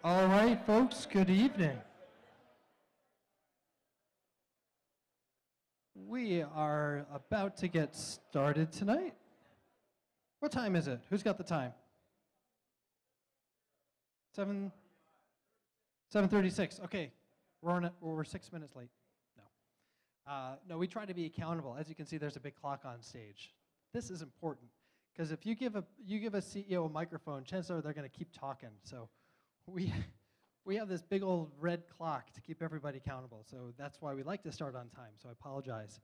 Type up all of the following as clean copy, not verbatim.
All right, folks, good evening. We are about to get started tonight. What time is it? Who's got the time? 7:36. Okay, we're 6 minutes late. No, we try to be accountable. As you can see, there's a big clock on stage. This is important because if you give a CEO a microphone, chances are they're going to keep talking. So we have this big old red clock to keep everybody accountable. So that's why we like to start on time. So I apologize.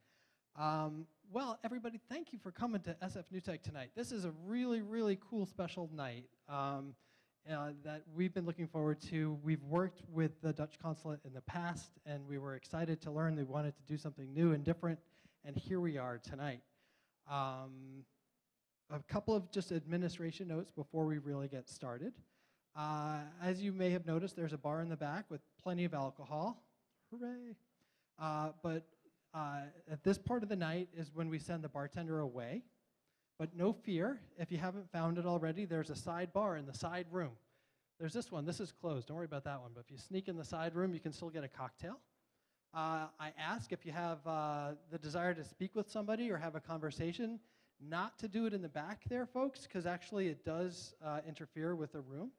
Well, everybody, thank you for coming to SF NewTech tonight. This is a really, really cool special night that we've been looking forward to. We've worked with the Dutch consulate in the past, and we were excited to learn they wanted to do something new and different, and here we are tonight. A couple of just administration notes before we really get started. As you may have noticed, there's a bar in the back with plenty of alcohol. Hooray! At this part of the night is when we send the bartender away. But no fear, if you haven't found it already, there's a side bar in the side room. There's this one. This is closed. Don't worry about that one. But if you sneak in the side room, you can still get a cocktail. I ask if you have the desire to speak with somebody or have a conversation, not to do it in the back there, folks, because actually it does interfere with the room.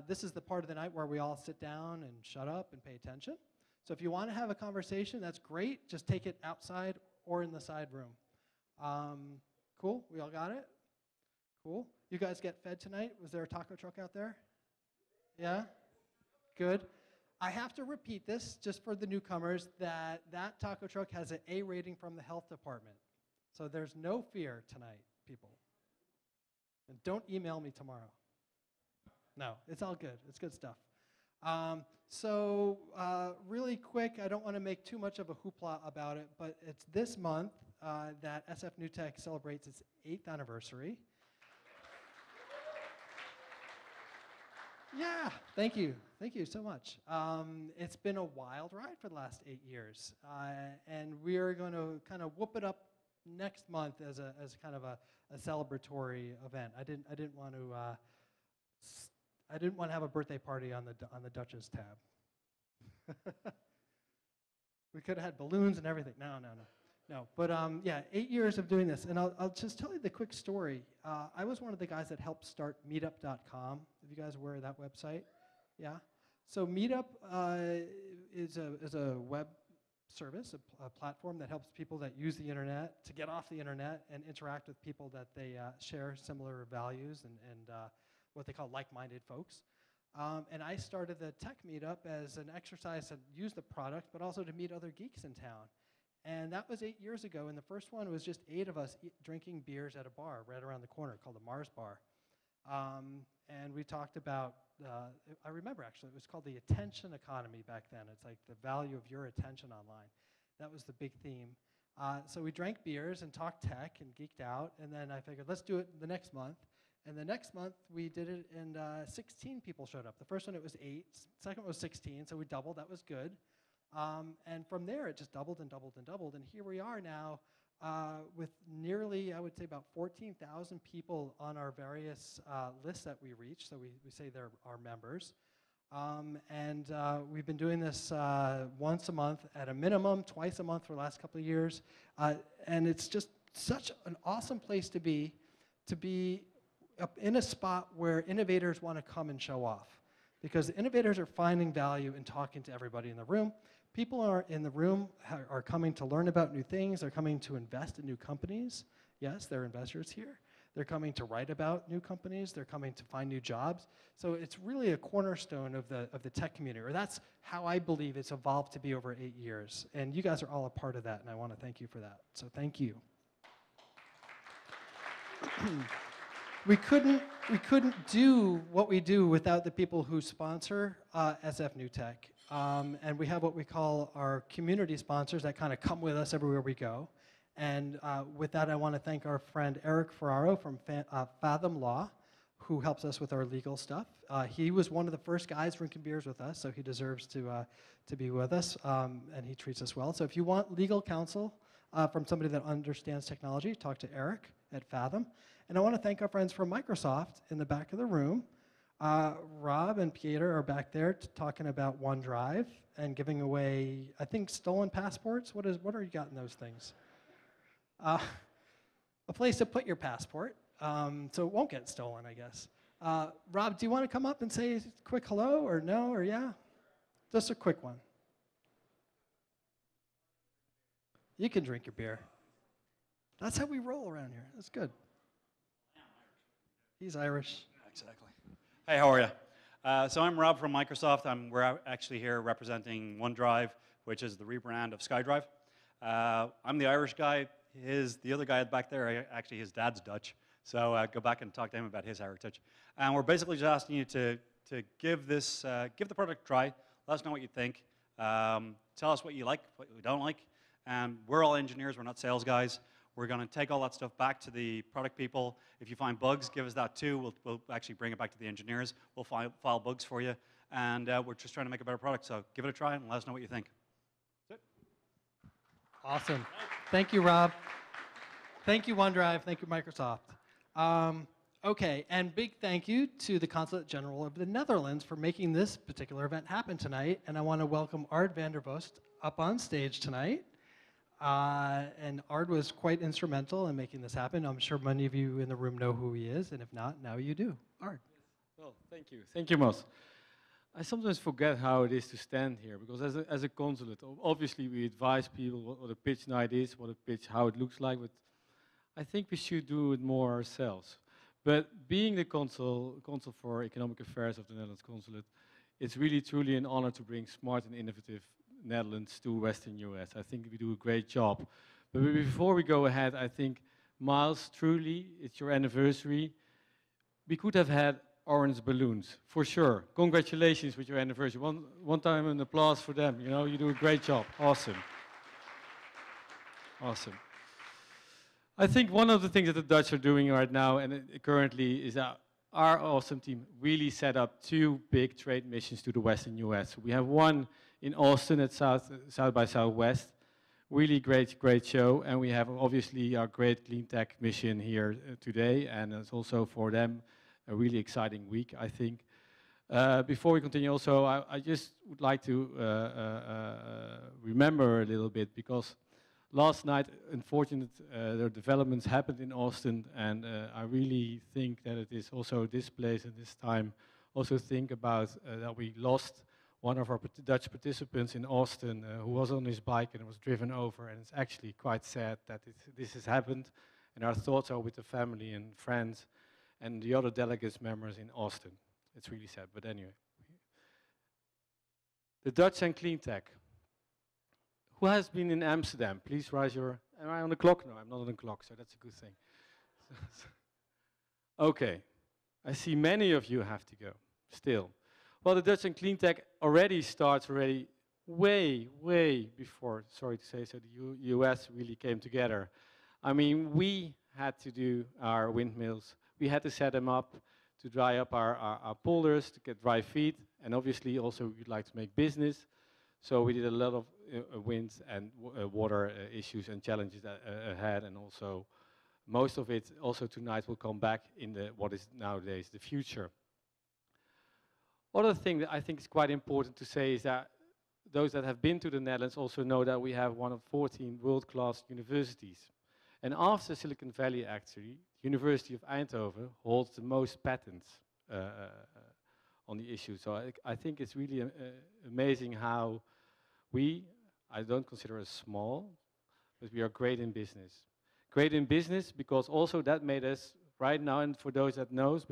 This is the part of the night where we all sit down and shut up and pay attention. So if you want to have a conversation, that's great. Just take it outside or in the side room. Cool? We all got it? Cool. You guys get fed tonight? Was there a taco truck out there? Yeah? Good. I have to repeat this, just for the newcomers, that taco truck has an A rating from the health department. So there's no fear tonight, people. And don't email me tomorrow. No, it's all good. It's good stuff. Really quick, I don't want to make too much of a hoopla about it, but it's this month that SF NewTech celebrates its 8th anniversary. Yeah, thank you. Thank you so much. It's been a wild ride for the last 8 years, and we're going to kind of whoop it up next month as kind of a celebratory event. I didn't want to have a birthday party on the Dutchess tab. We could have had balloons and everything. No. But yeah, 8 years of doing this, and I'll just tell you the quick story. I was one of the guys that helped start Meetup.com. Have you guys aware of that website? Yeah. So Meetup is a web service, a platform that helps people that use the internet to get off the internet and interact with people that they share similar values and what they call like-minded folks. And I started the tech meetup as an exercise to use the product, but also to meet other geeks in town. And that was 8 years ago, and the first one was just 8 of us drinking beers at a bar right around the corner called the Mars Bar. And we talked about, I remember actually, it was called the attention economy back then. It's like the value of your attention online. That was the big theme. So we drank beers and talked tech and geeked out, and then I figured, let's do it the next month. And the next month, we did it, and 16 people showed up. The first one, it was 8. Second one was 16, so we doubled. That was good. And from there, it just doubled and doubled and doubled. And here we are now with nearly, I would say, about 14,000 people on our various lists that we reach. So we say they're our members. And we've been doing this once a month at a minimum, twice a month for the last couple of years. And it's just such an awesome place to be up in a spot where innovators want to come and show off. Because the innovators are finding value in talking to everybody in the room. People are in the room are coming to learn about new things. They're coming to invest in new companies. Yes, there are investors here. They're coming to write about new companies. They're coming to find new jobs. So it's really a cornerstone of the tech community, or that's how I believe it's evolved to be over 8 years. And you guys are all a part of that, and I want to thank you for that. So thank you. We couldn't do what we do without the people who sponsor SF NewTech. And we have what we call our community sponsors that kind of come with us everywhere we go. And with that, I want to thank our friend Eric Ferraro from Fathom Law, who helps us with our legal stuff. He was one of the first guys drinking beers with us, so he deserves to be with us, and he treats us well. So if you want legal counsel from somebody that understands technology, talk to Eric at Fathom. And I want to thank our friends from Microsoft in the back of the room Rob and Pieter are back there talking about OneDrive and giving away, I think, stolen passports. What are you got in those things? A place to put your passport, so it won't get stolen, I guess. Rob, do you want to come up and say a quick hello, or no, or yeah? Just a quick one. You can drink your beer. That's how we roll around here. That's good. He's Irish. Exactly. Hey, how are you? So I'm Rob from Microsoft. We're actually here representing OneDrive, which is the rebrand of SkyDrive. I'm the Irish guy. The other guy back there, actually his dad's Dutch. So go back and talk to him about his heritage. And we're basically just asking you to give the product a try. Let us know what you think. Tell us what you like, what you don't like. And we're all engineers. We're not sales guys. We're going to take all that stuff back to the product people. If you find bugs, give us that too. We'll actually bring it back to the engineers. We'll file bugs for you. And we're just trying to make a better product. So give it a try and let us know what you think. That's it. Awesome. Thank you, Rob. Thank you, OneDrive. Thank you, Microsoft. Okay, and big thank you to the Consulate General of the Netherlands for making this particular event happen tonight. And I want to welcome Ard van der Vost up on stage tonight. And Ard was quite instrumental in making this happen. I'm sure many of you in the room know who he is, and if not, now you do. Ard. Well, thank you. Thank you, Mos. I sometimes forget how it is to stand here, because as a consulate, obviously we advise people what a pitch night is, how it looks like, but I think we should do it more ourselves. But being the consul for economic affairs of the Netherlands Consulate, it's really truly an honor to bring smart and innovative Netherlands to Western US. I think we do a great job. But before we go ahead, I think, Miles, truly, it's your anniversary. We could have had orange balloons, for sure. Congratulations with your anniversary. One time an applause for them. You know, you do a great job. Awesome. Awesome. I think one of the things that the Dutch are doing right now and currently is that our awesome team really set up 2 big trade missions to the Western US. We have one in Austin at South by Southwest. Really great show. And we have obviously our great clean tech mission here today. And it's also for them a really exciting week, I think. Before we continue also, I just would like to remember a little bit, because last night, unfortunate developments happened in Austin, and I really think that it is also this place and this time also think about that we lost one of our Dutch participants in Austin who was on his bike and was driven over, and it's actually quite sad that this has happened, and our thoughts are with the family and friends and the other delegates members in Austin. It's really sad, but anyway. The Dutch and clean tech. Who has been in Amsterdam? Please raise your... Am I on the clock? No, I'm not on the clock, so that's a good thing. Okay. I see many of you have to go, still. Well, the Dutch and clean tech starts way before, sorry to say so, the US really came together. I mean, we had to do our windmills. We had to set them up to dry up our polders, to get dry feed, and obviously also we'd like to make business. So we did a lot of wind and water issues and challenges ahead, and also most of it also tonight will come back in what is nowadays the future. Other thing that I think is quite important to say is that those that have been to the Netherlands also know that we have one of 14 world-class universities. And after Silicon Valley, actually, the University of Eindhoven holds the most patents on the issue. So I think it's really amazing how I don't consider us small, but we are great in business. Great in business because also that made us right now, and for those that knows,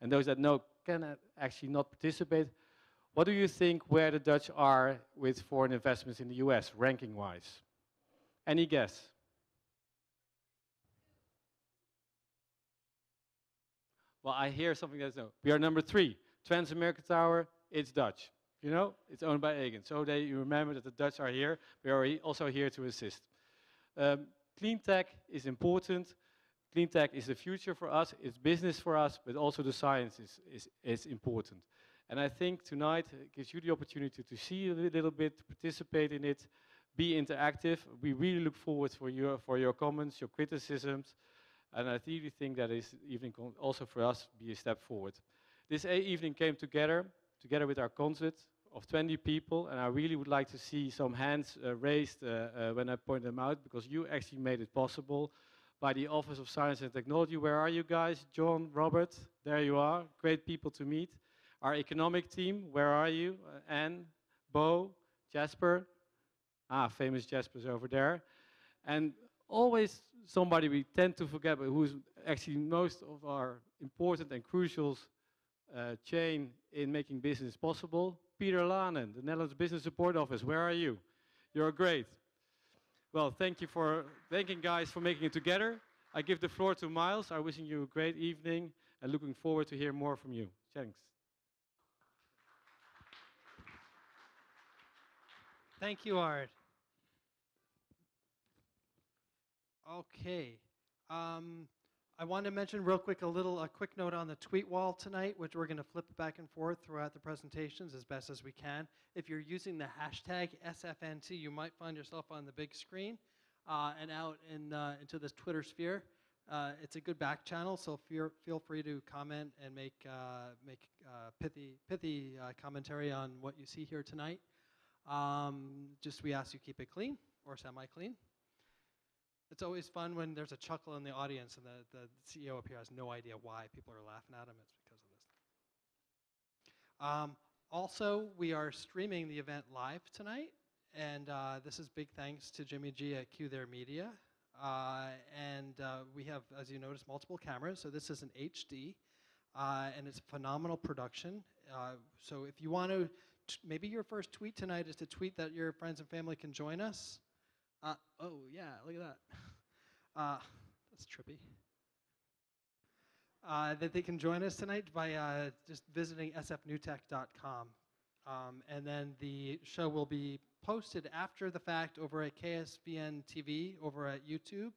and those that know can actually not participate. What do you think where the Dutch are with foreign investments in the US, ranking-wise? Any guess? Well, I hear something that's no. We are number 3. Trans-America Tower, it's Dutch. You know, it's owned by Aegon. So you remember that the Dutch are here. We are also here to assist. Clean tech is important. Clean tech is the future for us. It's business for us, but also the science is important. And I think tonight gives you the opportunity to see a little bit, to participate in it, be interactive. We really look forward for your comments, your criticisms, and I really think that is even also for us be a step forward. This evening came together with our concert of 20 people, and I really would like to see some hands raised when I point them out, because you actually made it possible by the Office of Science and Technology. Where are you guys? John, Robert, there you are. Great people to meet. Our economic team, where are you? Anne, Bo, Jasper. Famous Jasper's over there. And always somebody we tend to forget, but who's actually most of our important and crucial chain in making business possible. Peter Lanen, the Netherlands Business Support Office. Where are you? You're great. Well, thank you guys for making it together. I give the floor to Miles. I'm wishing you a great evening and looking forward to hear more from you. Thanks. Thank you, Art. Okay. I want to mention real quick a quick note on the tweet wall tonight, which we're going to flip back and forth throughout the presentations as best as we can. If you're using the hashtag SFNT, you might find yourself on the big screen and out into this Twitter sphere. It's a good back channel, so feel free to comment and make pithy commentary on what you see here tonight. Just we ask you keep it clean or semi-clean. It's always fun when there's a chuckle in the audience and the CEO up here has no idea why people are laughing at him. It's because of this. Also, we are streaming the event live tonight, and this is big thanks to Jimmy G at Q Their Media. We have, as you notice, multiple cameras, so this is an HD, and it's a phenomenal production. So if you want to, maybe your first tweet tonight is to tweet that your friends and family can join us. Oh, yeah, look at that. That's trippy. That they can join us tonight by just visiting sfnewtech.com. And then the show will be posted after the fact over at KSVN TV, over at YouTube.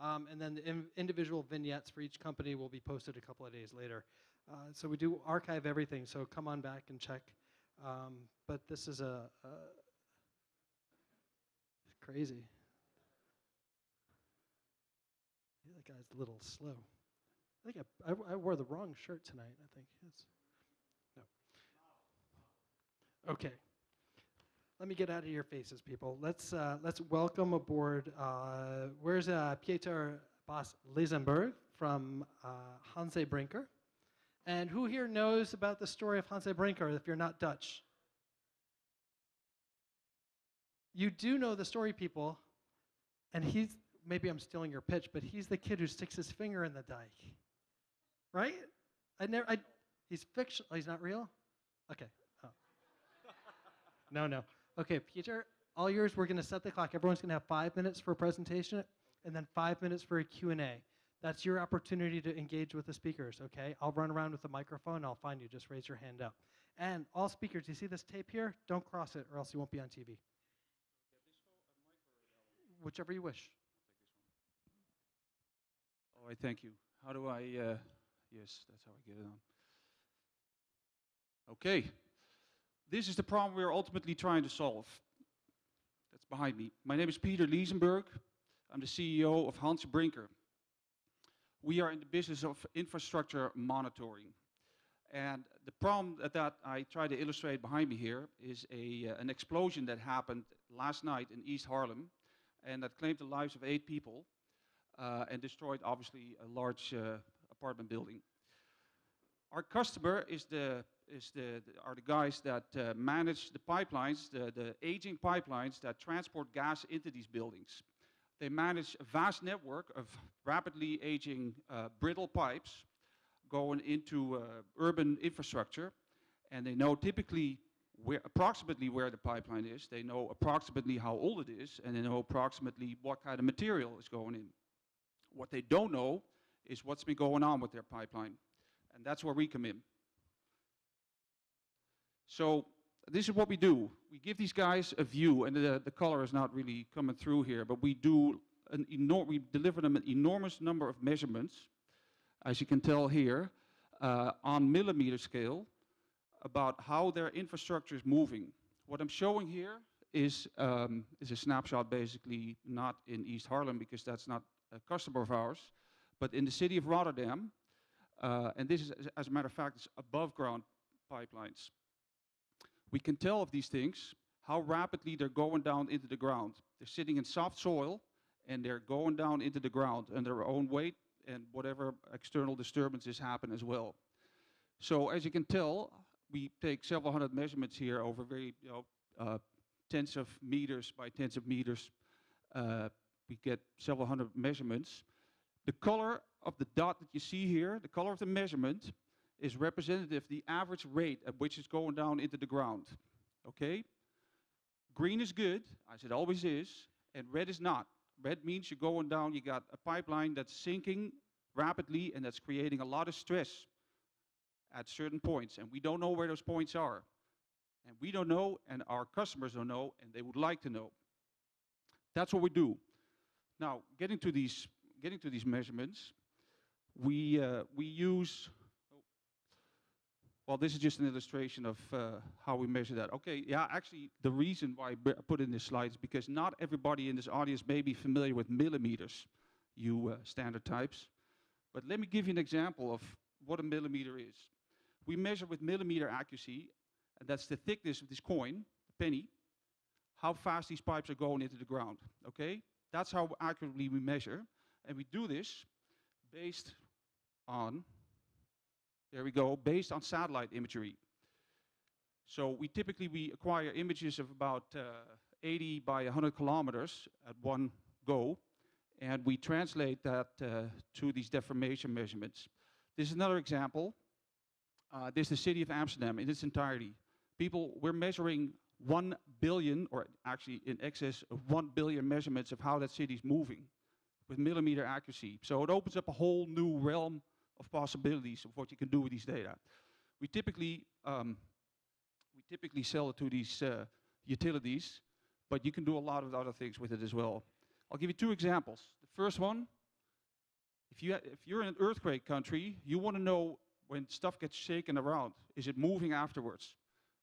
And then the individual vignettes for each company will be posted a couple of days later. So we do archive everything, so come on back and check. But this is crazy. That guy's a little slow. I think I wore the wrong shirt tonight, I think. No. Okay. Let me get out of your faces, people. Let's welcome aboard. Where's Pieter Bas from Hansai Brinker? And who here knows about the story of Hansai Brinker if you're not Dutch? You do know the story, people. And maybe I'm stealing your pitch, but he's the kid who sticks his finger in the dike. Right? He's fictional. Oh, he's not real? Okay. Oh. No. Okay, Peter, all yours. We're going to set the clock. Everyone's going to have 5 minutes for a presentation and then 5 minutes for a Q&A. That's your opportunity to engage with the speakers, okay? I'll run around with the microphone. I'll find you. Just raise your hand up. And all speakers, you see this tape here? Don't cross it or else you won't be on TV. Whichever you wish. All right, thank you. How do I, yes, that's how I get it on. Okay, this is the problem we're ultimately trying to solve. That's behind me. My name is Pieter Liesenberg. I'm the CEO of Hansje Brinker. We are in the business of infrastructure monitoring. And the problem that I try to illustrate behind me here is an explosion that happened last night in East Harlem, and that claimed the lives of 8 people and destroyed, obviously, a large apartment building. Our customer are the guys that manage the pipelines, the aging pipelines that transport gas into these buildings. They manage a vast network of rapidly aging brittle pipes going into urban infrastructure, and they know typically approximately where the pipeline is, they know approximately how old it is, and they know approximately what kind of material is going in. What they don't know is what's been going on with their pipeline, and that's where we come in. So this is what we do. We give these guys a view, and the color is not really coming through here, but we deliver them an enormous number of measurements, as you can tell here, on millimeter scale, about how their infrastructure is moving. What I'm showing here is a snapshot, basically, not in East Harlem, because that's not a customer of ours, but in the city of Rotterdam, And this is, as a matter of fact, is above ground pipelines. We can tell of these things how rapidly they're going down into the ground. They're sitting in soft soil and they're going down into the ground under their own weight and whatever external disturbances happen as well. So as you can tell, we take several hundred measurements here over very, tens of meters by tens of meters. We get several hundred measurements. The color of the dot that you see here, the color of the measurement, is representative of the average rate at which it's going down into the ground. Okay? Green is good, as it always is, and red is not. Red means you're going down, you got a pipeline that's sinking rapidly and that's creating a lot of stress at certain points, and we don't know where those points are. And we don't know, and our customers don't know, and they would like to know. That's what we do. Now, getting to these measurements, we use. Well, this is just an illustration of how we measure that. Okay, yeah, actually, the reason why I put in this slide is because not everybody in this audience may be familiar with millimeters, you standard types. But let me give you an example of what a millimeter is. We measure with millimeter accuracy, and that's the thickness of this coin, the penny, how fast these pipes are going into the ground, okay? That's how accurately we measure, and we do this based on, there we go, based on satellite imagery. So we typically acquire images of about 80 by 100 kilometers at one go, and we translate that to these deformation measurements. This is another example. This is the city of Amsterdam in its entirety. People, we're measuring 1 billion, or actually in excess of 1 billion measurements of how that city is moving with millimeter accuracy. So it opens up a whole new realm of possibilities of what you can do with these data. We typically typically sell it to these utilities, but you can do a lot of other things with it as well. I'll give you two examples. The first one, if you're in an earthquake country, you want to know when stuff gets shaken around, is it moving afterwards?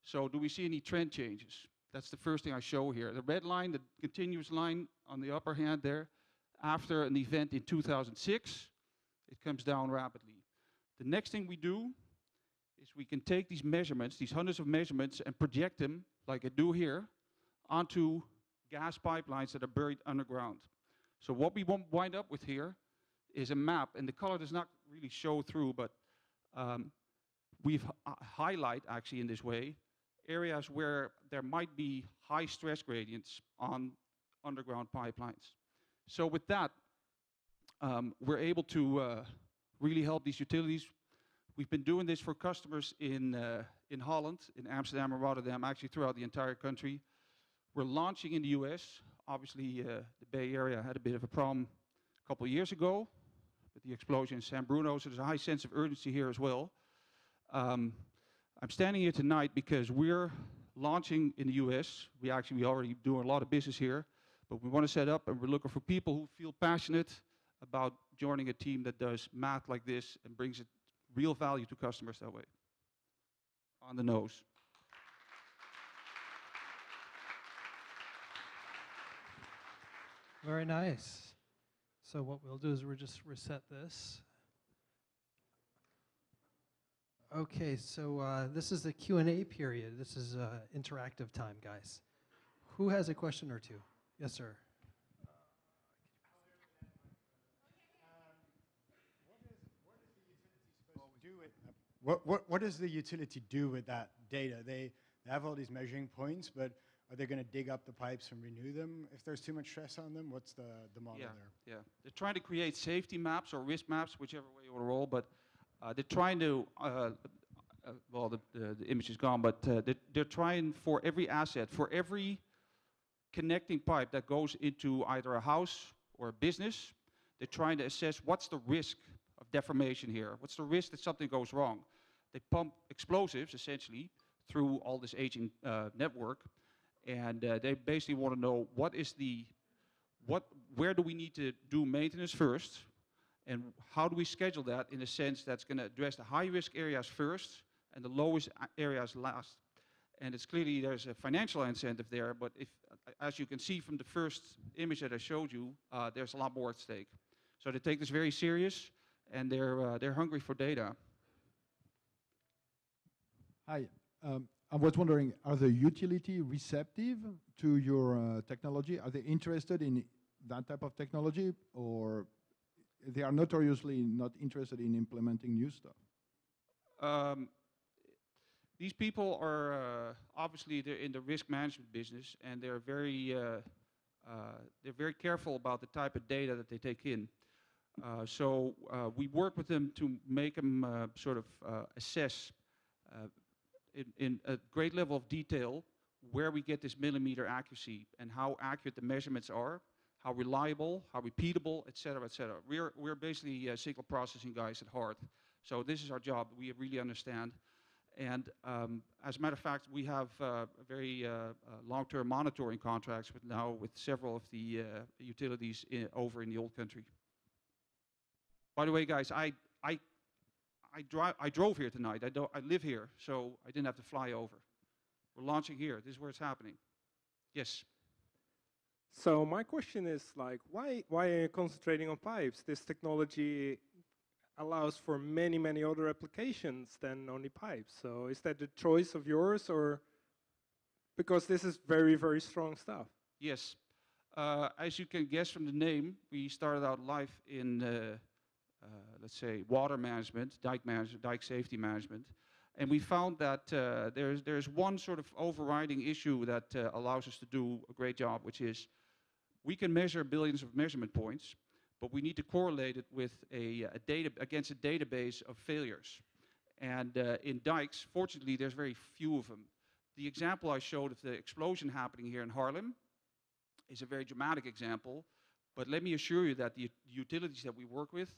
So do we see any trend changes? That's the first thing I show here. The red line, the continuous line on the upper hand there, after an event in 2006, it comes down rapidly. The next thing we do is we can take these measurements, these hundreds of measurements, and project them, like I do here, onto gas pipelines that are buried underground. So what we wind up with here is a map, and the color does not really show through, but we've highlight actually in this way areas where there might be high stress gradients on underground pipelines. So with that, we're able to really help these utilities. We've been doing this for customers in Holland, in Amsterdam and Rotterdam, actually throughout the entire country. We're launching in the US. Obviously, the Bay Area had a bit of a problem a couple of years ago with the explosion in San Bruno, so there's a high sense of urgency here as well. I'm standing here tonight because we're launching in the US. We already do a lot of business here, but we want to set up, and we're looking for people who feel passionate about joining a team that does math like this and brings it real value to customers that way. On the nose. Very nice. So what we'll do is we'll just reset this. Okay, so this is the Q&A period. This is interactive time, guys. Who has a question or two? Yes, sir. What does the utility do with that data? They have all these measuring points, but are they going to dig up the pipes and renew them if there's too much stress on them? What's the model there? Yeah, they're trying to create safety maps or risk maps, whichever way you want to roll, but they're trying to, well, the image is gone, but they're trying for every asset, for every connecting pipe that goes into either a house or a business, they're trying to assess what's the risk of deformation here. What's the risk that something goes wrong? They pump explosives, essentially, through all this aging network, and they basically want to know where do we need to do maintenance first, and how do we schedule that in a sense that's going to address the high-risk areas first and the lowest areas last. And it's clearly there's a financial incentive there, but as you can see from the first image that I showed you, there's a lot more at stake. So they take this very serious, and they're hungry for data. Hi. I was wondering, are the utility receptive to your technology? Are they interested in that type of technology, or they are notoriously not interested in implementing new stuff? These people are obviously they're in the risk management business, and they're very careful about the type of data that they take in. So we work with them to make them sort of assess in a great level of detail where we get this millimeter accuracy and how accurate the measurements are, how reliable, how repeatable, et cetera, et cetera. We're basically signal processing guys at heart. So this is our job. We really understand. And as a matter of fact, we have very long-term monitoring contracts with several of the utilities over in the old country. By the way, guys, I drove here tonight. I live here, so I didn't have to fly over. We're launching here. This is where it's happening. Yes. So my question is like, why are you concentrating on pipes? This technology allows for many, many other applications than only pipes. So is that the choice of yours, or because this is very, very strong stuff? Yes. As you can guess from the name, we started out life in, let's say, water management, dike safety management. And we found that there's one sort of overriding issue that allows us to do a great job, which is we can measure billions of measurement points, but we need to correlate it with against a database of failures. And in dikes, fortunately, there's very few of them. The example I showed of the explosion happening here in Haarlem is a very dramatic example, but let me assure you that the utilities that we work with,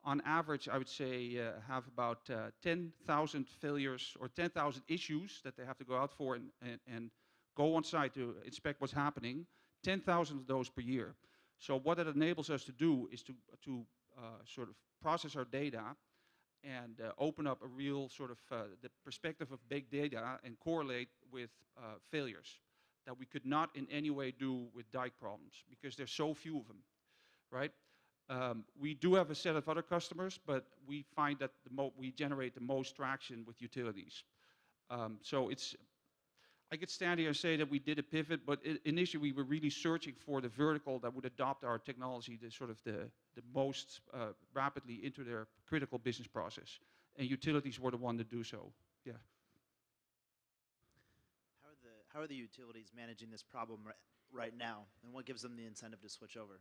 on average, I would say, have about 10,000 failures or 10,000 issues that they have to go out for and go on site to inspect what's happening, 10,000 of those per year. So what it enables us to do is to sort of process our data and open up a real sort of the perspective of big data and correlate with failures that we could not in any way do with dike problems because there's so few of them, right? We do have a set of other customers, but we find that we generate the most traction with utilities. So I could stand here and say that we did a pivot, but initially we were really searching for the vertical that would adopt our technology, the sort of the most rapidly into their critical business process. And utilities were the one to do so, yeah. How are the utilities managing this problem right now, and what gives them the incentive to switch over?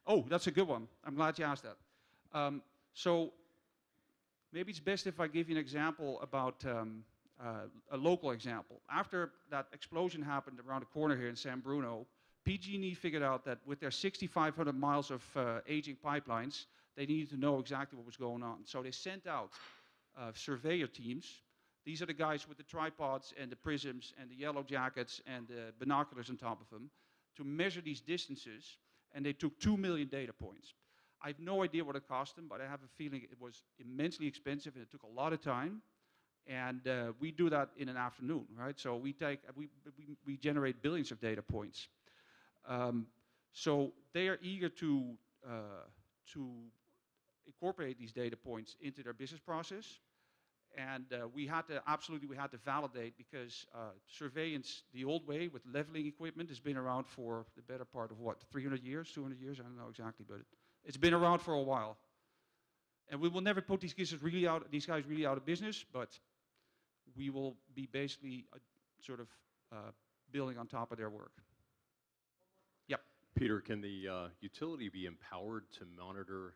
Oh, that's a good one. I'm glad you asked that. So maybe it's best if I give you an example about a local example. After that explosion happened around the corner here in San Bruno, PG&E figured out that with their 6,500 miles of aging pipelines, they needed to know exactly what was going on. So they sent out surveyor teams. These are the guys with the tripods and the prisms and the yellow jackets and the binoculars on top of them to measure these distances, and they took 2 million data points. I have no idea what it cost them, but I have a feeling it was immensely expensive and it took a lot of time. And we do that in an afternoon, right? So we generate billions of data points. So they are eager to incorporate these data points into their business process. And we had to validate because surveillance, the old way with leveling equipment, has been around for the better part of what, 300 years, 200 years? I don't know exactly, but it's been around for a while. And we will never put these guys really out of business, but we will be basically sort of building on top of their work. Yep. Peter, can the utility be empowered to monitor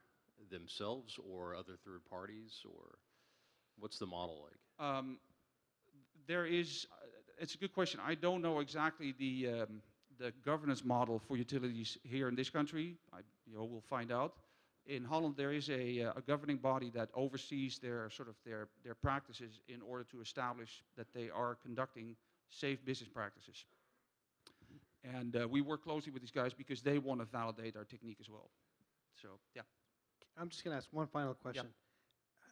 themselves or other third parties, or what's the model like? It's a good question. I don't know exactly the governance model for utilities here in this country. We'll find out. In Holland, there is a governing body that oversees their practices in order to establish that they are conducting safe business practices. And we work closely with these guys because they want to validate our technique as well. So, yeah. I'm just going to ask one final question. Yeah.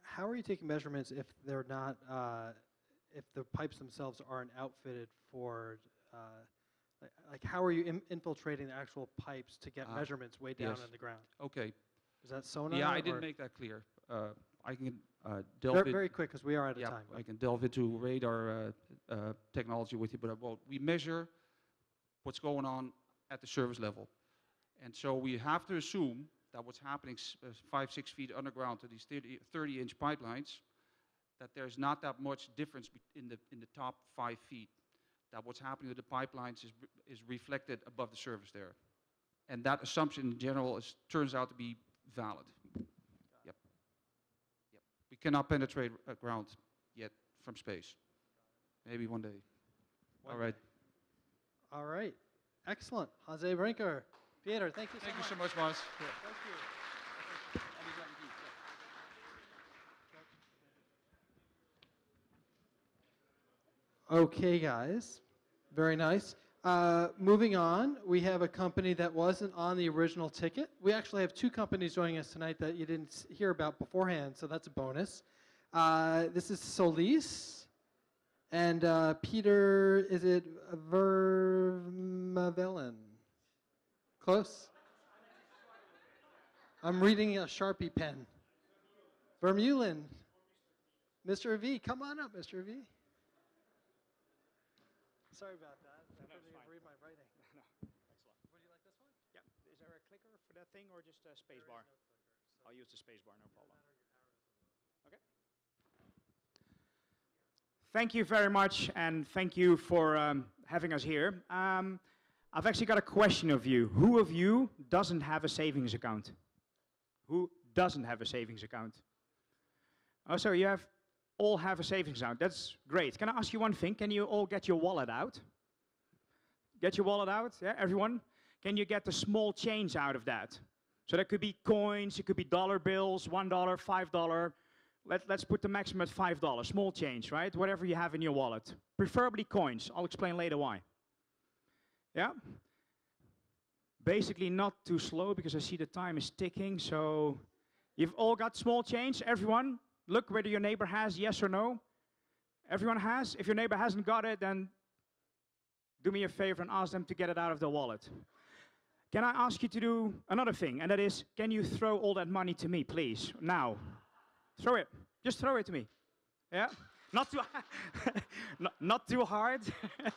How are you taking measurements if they're not, if the pipes themselves aren't outfitted for, like how are you infiltrating the actual pipes to get measurements way down yes. in the ground? Okay. Is that sonar? Yeah, I or- didn't make that clear. I can delve Very, very quick, because we are out of yeah, time. I can delve into radar technology with you, but we measure what's going on at the surface level. And so we have to assume that what's happening 5, 6 feet underground to these 30-inch pipelines, that there's not that much difference in the top 5 feet. That what's happening with the pipelines is reflected above the surface there. And that assumption in general turns out to be valid. Yep. We cannot penetrate ground yet from space. Maybe one day. All right. All right. Excellent. Hansai Brinker. Pieter, thank you so Thank you much. so much, Mars. Thank you. Okay, guys. Very nice. Moving on, we have a company that wasn't on the original ticket. We actually have 2 companies joining us tonight that you didn't hear about beforehand, so that's a bonus. This is Solis, and Peter, is it Vermeulen? Close? I'm reading a Sharpie pen. Vermeulen. Mr. V, come on up, Mr. V. Sorry about that. I couldn't even read my writing. No, excellent. Would you like this one? Yeah. Is there a clicker for that thing or just a space bar? I'll use the space bar, no problem. Okay. Thank you very much, and thank you for having us here. I've actually got a question of you. Who of you doesn't have a savings account? Who doesn't have a savings account? Oh, so you all have a savings account. That's great. Can I ask you one thing? Can you all get your wallet out? Get your wallet out? Yeah, everyone? Can you get the small change out of that? So that could be coins, it could be dollar bills, $1, $5. Let's put the maximum at $5. Small change, right? Whatever you have in your wallet. Preferably coins. I'll explain later why. Yeah? Basically not too slow because I see the time is ticking. So you've all got small change, everyone? Look whether your neighbor has, yes or no. Everyone has? If your neighbor hasn't got it, then do me a favor and ask them to get it out of their wallet. Can I ask you to do another thing? And that is, can you throw all that money to me, please? Now. Throw it. Just throw it to me. Yeah? Not too, not too hard. I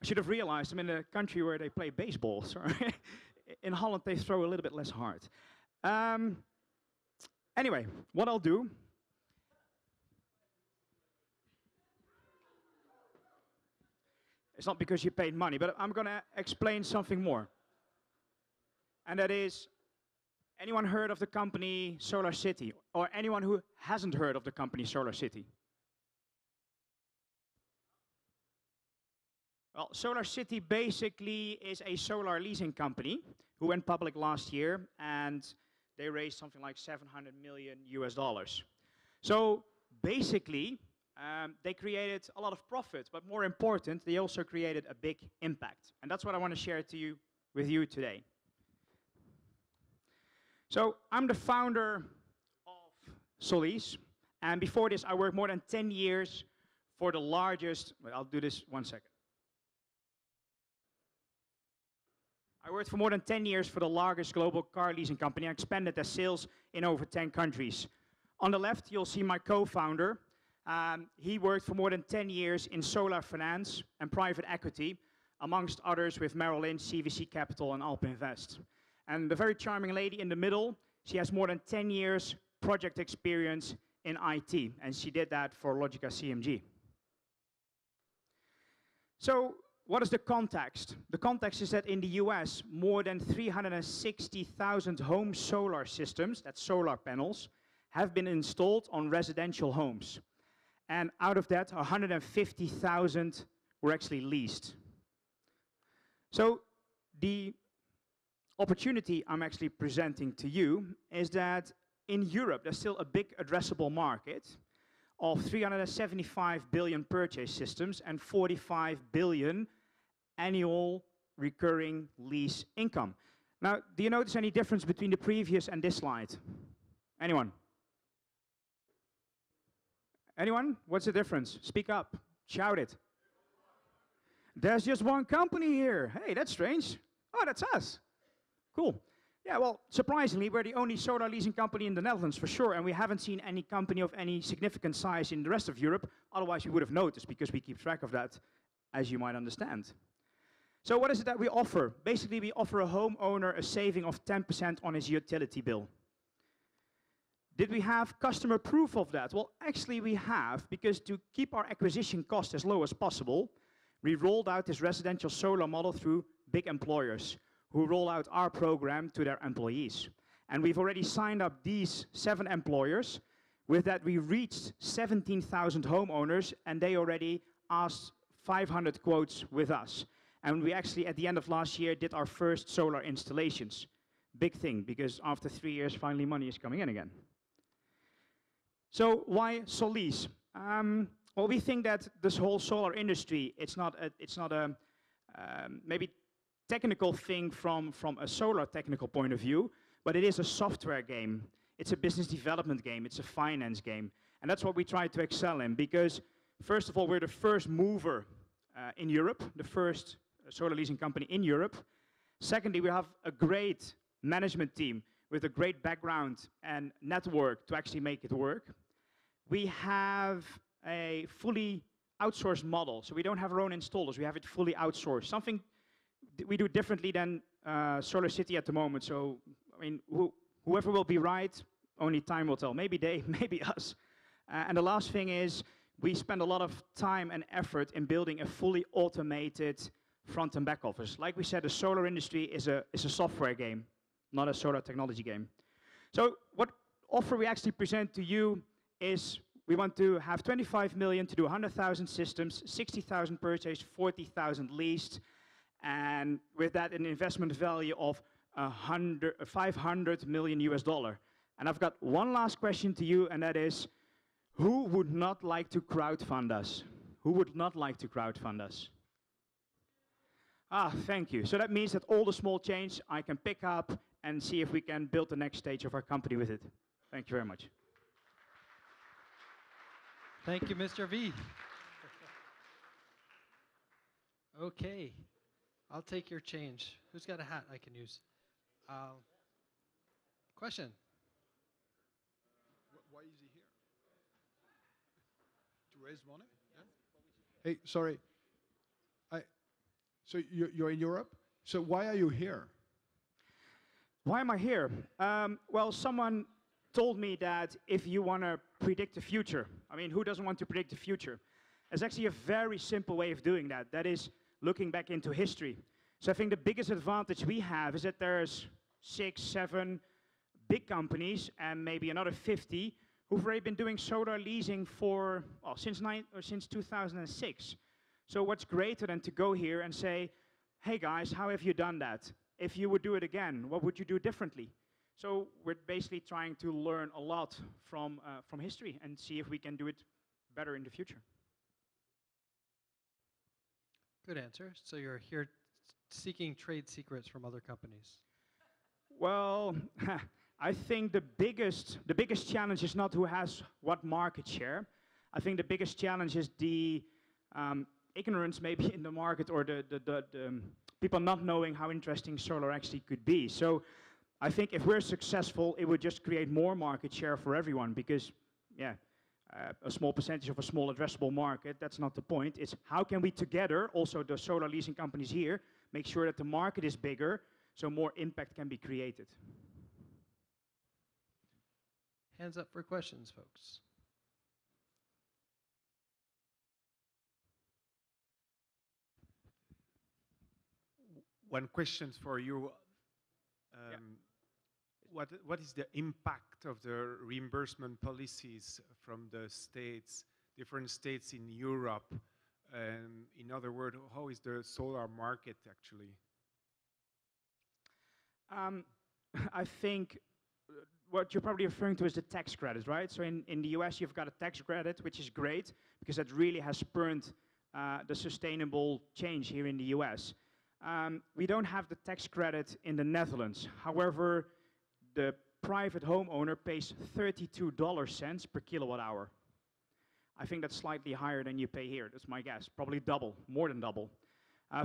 should have realized I'm in a country where they play baseball. So in Holland, they throw a little bit less hard. Anyway, what I'll do, it's not because you paid money, but I'm going to explain something more. And that is, anyone heard of the company Solar City? Or anyone who hasn't heard of the company Solar City? Well, Solar City basically is a solar leasing company who went public last year, and they raised something like $700 million US. So basically, they created a lot of profit, but more important, they also created a big impact. And that's what I want to share with you today. So I'm the founder of Solis, and before this I worked more than 10 years for the largest, wait, I'll do this 1 second. I worked for more than 10 years for the largest global car leasing company and expanded their sales in over 10 countries. On the left, you'll see my co-founder. He worked for more than 10 years in solar finance and private equity, amongst others with Merrill Lynch, CVC Capital, and Alp Invest. And the very charming lady in the middle, she has more than 10 years project experience in IT, and she did that for Logica CMG. So, what is the context? The context is that in the US, more than 360,000 home solar systems, that's solar panels, have been installed on residential homes. And out of that, 150,000 were actually leased. So the opportunity I'm actually presenting to you is that in Europe, there's still a big addressable market of 375 billion purchase systems and 45 billion annual recurring lease income. Now, do you notice any difference between the previous and this slide? Anyone? Anyone? What's the difference? Speak up. Shout it. There's just one company here. Hey, that's strange. Oh, that's us. Cool. Yeah, well, surprisingly, we're the only solar leasing company in the Netherlands for sure, and we haven't seen any company of any significant size in the rest of Europe. Otherwise, we would have noticed, because we keep track of that, as you might understand. So what is it that we offer? Basically, we offer a homeowner a saving of 10% on his utility bill. Did we have customer proof of that? Well, actually we have, because to keep our acquisition cost as low as possible, we rolled out this residential solar model through big employers who roll out our program to their employees. And we've already signed up these 7 employers. With that, we reached 17,000 homeowners, and they already asked 500 quotes with us. And we actually, at the end of last year, did our first solar installations. Big thing, because after 3 years, finally money is coming in again. So why Solis? Well, we think that this whole solar industry, it's not a maybe technical thing from a solar technical point of view, but it is a software game. It's a business development game. It's a finance game. And that's what we try to excel in, because first of all, we're the first mover in Europe, the first solar leasing company in Europe. Secondly, we have a great management team with a great background and network to actually make it work. We have a fully outsourced model, so we don't have our own installers. We have it fully outsourced. Something we do differently than Solar City at the moment. So, I mean, whoever will be right, only time will tell. Maybe they, maybe us. And the last thing is, we spend a lot of time and effort in building a fully automated front and back office. Like we said, the solar industry is a software game, not a solar technology game. So what offer we actually present to you is we want to have 25 million to do 100,000 systems, 60,000 purchased, 40,000 leased, and with that an investment value of 500 million US dollar. And I've got one last question to you, and that is, who would not like to crowdfund us? Who would not like to crowdfund us? Ah, thank you. So that means that all the small change I can pick up and see if we can build the next stage of our company with it. Thank you very much. Thank you, Mr. V. Okay, I'll take your change. Who's got a hat I can use? Question? Why is he here? To raise money? Yeah? Hey, sorry. So you're in Europe? So why are you here? Why am I here? Well, someone told me that if you want to predict the future, I mean, who doesn't want to predict the future? There's actually a very simple way of doing that. That is looking back into history. So I think the biggest advantage we have is that there's 6, 7 big companies and maybe another 50 who've already been doing solar leasing for, well, since 2006. So what's greater than to go here and say, hey guys, how have you done that? If you would do it again, what would you do differently? So we're basically trying to learn a lot from history and see if we can do it better in the future. Good answer. So you're here seeking trade secrets from other companies. Well, I think the biggest challenge is not who has what market share. I think the biggest challenge is the ignorance maybe in the market, or the people not knowing how interesting solar actually could be. So I think if we're successful, it would just create more market share for everyone, because, yeah, a small percentage of a small addressable market, that's not the point. It's how can we together, also the solar leasing companies here, make sure that the market is bigger so more impact can be created. Hands up for questions, folks. One question for you. What is the impact of the reimbursement policies from the states, different states in Europe? In other words, how is the solar market actually? I think what you're probably referring to is the tax credit, right? So in the US, you've got a tax credit, which is great, because that really has spurred the sustainable change here in the US. We don't have the tax credit in the Netherlands. However, the private homeowner pays $32 per kilowatt hour. I think that's slightly higher than you pay here. That's my guess. Probably double, more than double.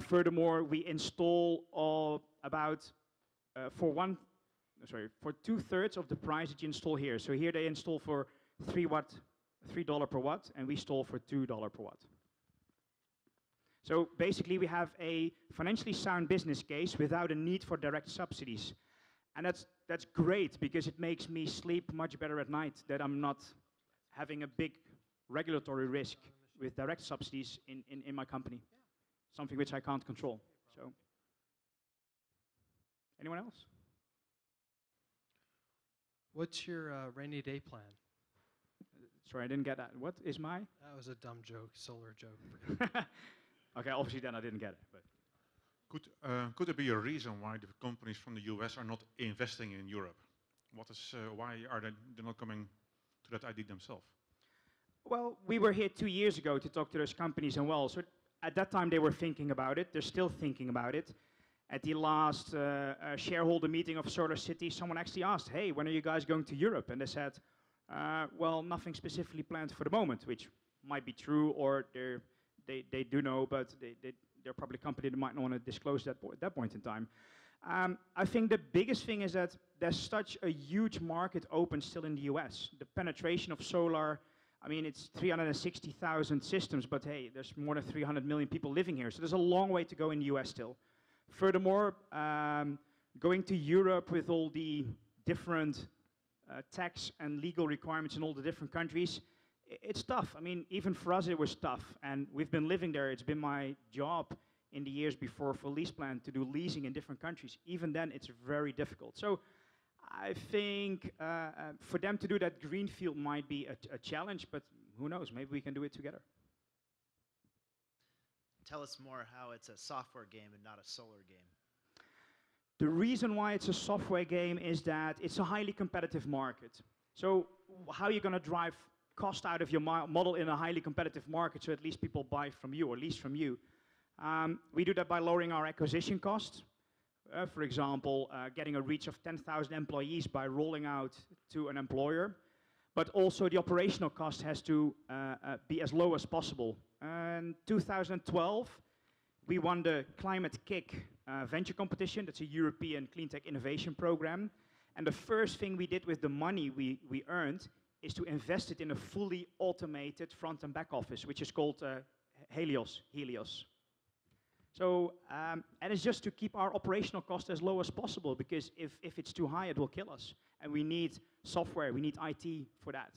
Furthermore, we install about, for 1 for 2/3 of the price that you install here. So here they install for $3 per watt, and we install for $2 per watt. So basically, we have a financially sound business case without a need for direct subsidies. And that's great, because it makes me sleep much better at night, that I'm not having a big regulatory risk with direct subsidies in my company, something which I can't control. So, anyone else? What's your rainy day plan? Sorry, I didn't get that. What is my? That was a dumb joke, solar joke. Okay, obviously then I didn't get it. But. Could there be a reason why the companies from the US are not investing in Europe? Why are they not coming to that idea themselves? Well, we were here 2 years ago to talk to those companies and well, so at that time they were thinking about it. They're still thinking about it. At the last shareholder meeting of Solar City, someone actually asked, hey, when are you guys going to Europe? And they said, well, nothing specifically planned for the moment, which might be true, or they do know, but they're probably a company that might not want to disclose that at that point in time. I think the biggest thing is that there's such a huge market open still in the US. The penetration of solar, I mean, it's 360,000 systems, but hey, there's more than 300 million people living here. So there's a long way to go in the US still. Furthermore, going to Europe with all the different tax and legal requirements in all the different countries, it's tough. I mean, even for us it was tough, and we've been living there. It's been my job in the years before for LeasePlan to do leasing in different countries. Even then, it's very difficult. So I think for them to do that greenfield might be a challenge, but who knows, maybe we can do it together. Tell us more how it's a software game and not a solar game. The reason why it's a software game is that it's a highly competitive market. So how are you going to drive cost out of your model in a highly competitive market so at least people buy from you or lease from you? We do that by lowering our acquisition costs. For example, getting a reach of 10,000 employees by rolling out to an employer. But also the operational cost has to be as low as possible. In 2012, we won the Climate Kick venture competition. That's a European clean tech innovation program. And the first thing we did with the money we earned is to invest it in a fully automated front and back office, which is called Helios. So, and it's just to keep our operational cost as low as possible, because if it's too high, it will kill us. And we need software, we need IT for that.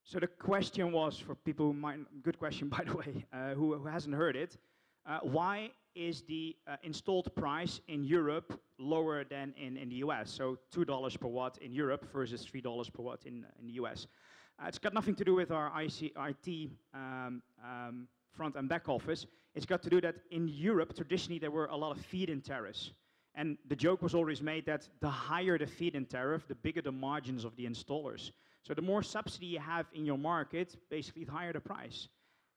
So the question was, for people who might, good question by the way, who hasn't heard it, why is the installed price in Europe lower than in the US? So $2 per watt in Europe versus $3 per watt in the US. It's got nothing to do with our IT front and back office. It's got to do that in Europe, traditionally there were a lot of feed-in tariffs. And the joke was always made that the higher the feed-in tariff, the bigger the margins of the installers. So the more subsidy you have in your market, basically the higher the price.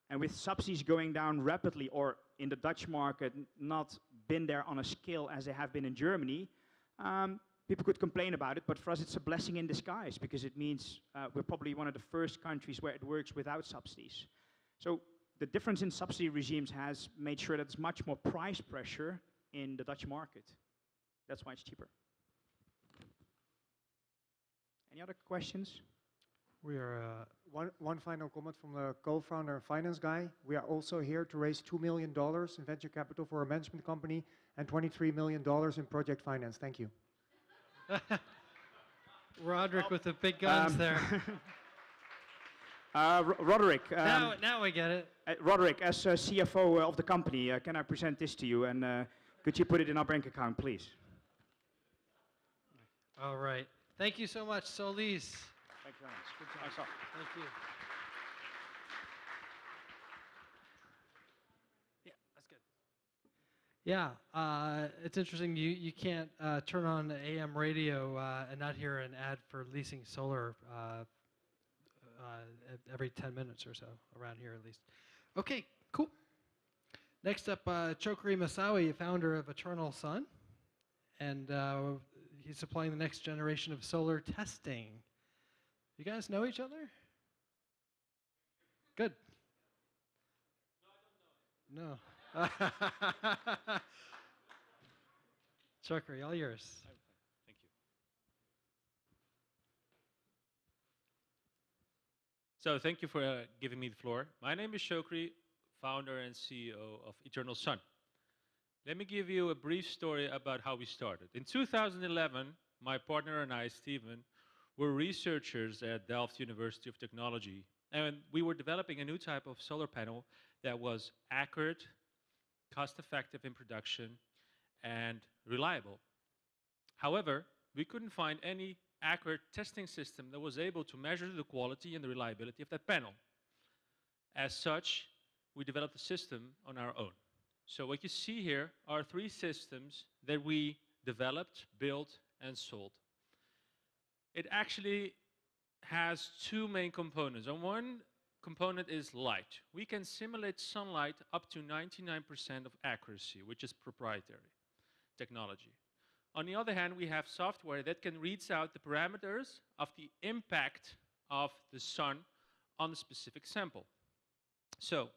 And with subsidies going down rapidly, or in the Dutch market not been there on a scale as they have been in Germany, people could complain about it, but for us it's a blessing in disguise, because it means we're probably one of the first countries where it works without subsidies. So the difference in subsidy regimes has made sure that there's much more price pressure in the Dutch market. That's why it's cheaper. Any other questions? We are one final comment from the co-founder and finance guy. We are also here to raise $2 million in venture capital for a management company and $23 million in project finance. Thank you. Roderick with the big guns there. Roderick. Now we get it. Roderick, as CFO of the company, can I present this to you? And could you put it in our bank account, please? All right. Thank you so much, Solis. Thank you very much. Good job. Thank you. Yeah, that's good. Yeah, it's interesting. You can't turn on the AM radio and not hear an ad for leasing solar every 10 minutes or so, around here at least. Okay, cool. Next up, Chokri Mousaoui, founder of Eternal Sun, and he's supplying the next generation of solar testing. You guys know each other? Good. No. Chokri, all yours. Thank you. So thank you for giving me the floor. My name is Chokri, founder and CEO of Eternal Sun. Let me give you a brief story about how we started. In 2011, my partner and I, Steven, were researchers at Delft University of Technology, and we were developing a new type of solar panel that was accurate, cost-effective in production, and reliable. However, we couldn't find any accurate testing system that was able to measure the quality and the reliability of that panel. As such, we developed a system on our own. So what you see here are 3 systems that we developed, built, and sold. It actually has 2 main components. And one component is light. We can simulate sunlight up to 99% of accuracy, which is proprietary technology. On the other hand, we have software that can read out the parameters of the impact of the sun on the specific sample. So,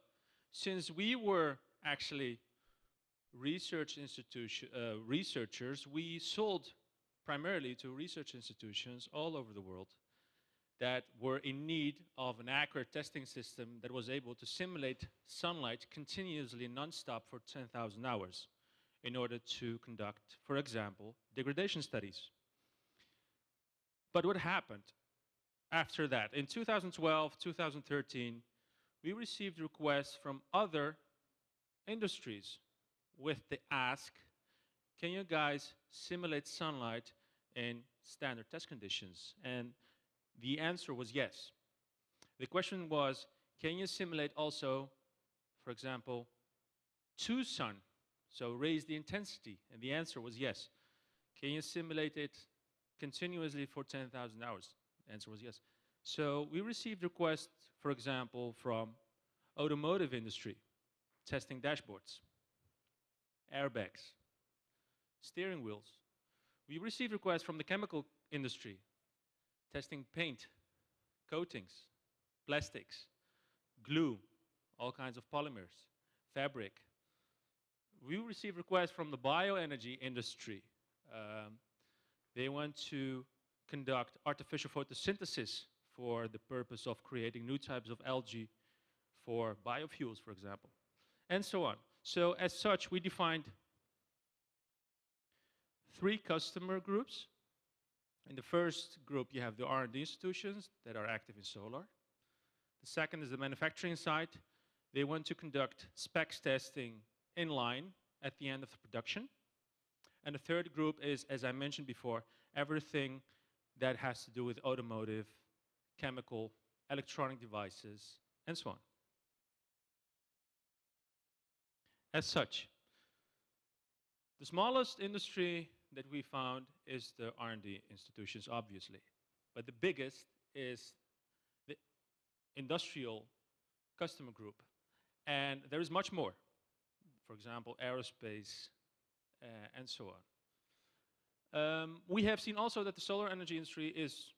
since we were actually researchers, we sold primarily to research institutions all over the world that were in need of an accurate testing system that was able to simulate sunlight continuously non-stop for 10,000 hours in order to conduct, for example, degradation studies. But what happened after that? In 2012, 2013, we received requests from other industries with the ask, can you guys simulate sunlight in standard test conditions? And the answer was yes. The question was, can you simulate also, for example, to sun? So raise the intensity. And the answer was yes. Can you simulate it continuously for 10,000 hours? The answer was yes. So we received requests, for example, from automotive industry, testing dashboards, airbags, steering wheels. We received requests from the chemical industry, testing paint, coatings, plastics, glue, all kinds of polymers, fabric. We received requests from the bioenergy industry. They want to conduct artificial photosynthesis for the purpose of creating new types of algae for biofuels, for example, and so on. So as such, we defined 3 customer groups. In the first group, you have the R&D institutions that are active in solar. The second is the manufacturing side. They want to conduct specs testing in line at the end of the production. And the third group is, as I mentioned before, everything that has to do with automotive, chemical, electronic devices, and so on. As such, the smallest industry that we found is the R&D institutions, obviously. But the biggest is the industrial customer group. And there is much more. For example, aerospace, and so on. We have seen also that the solar energy industry is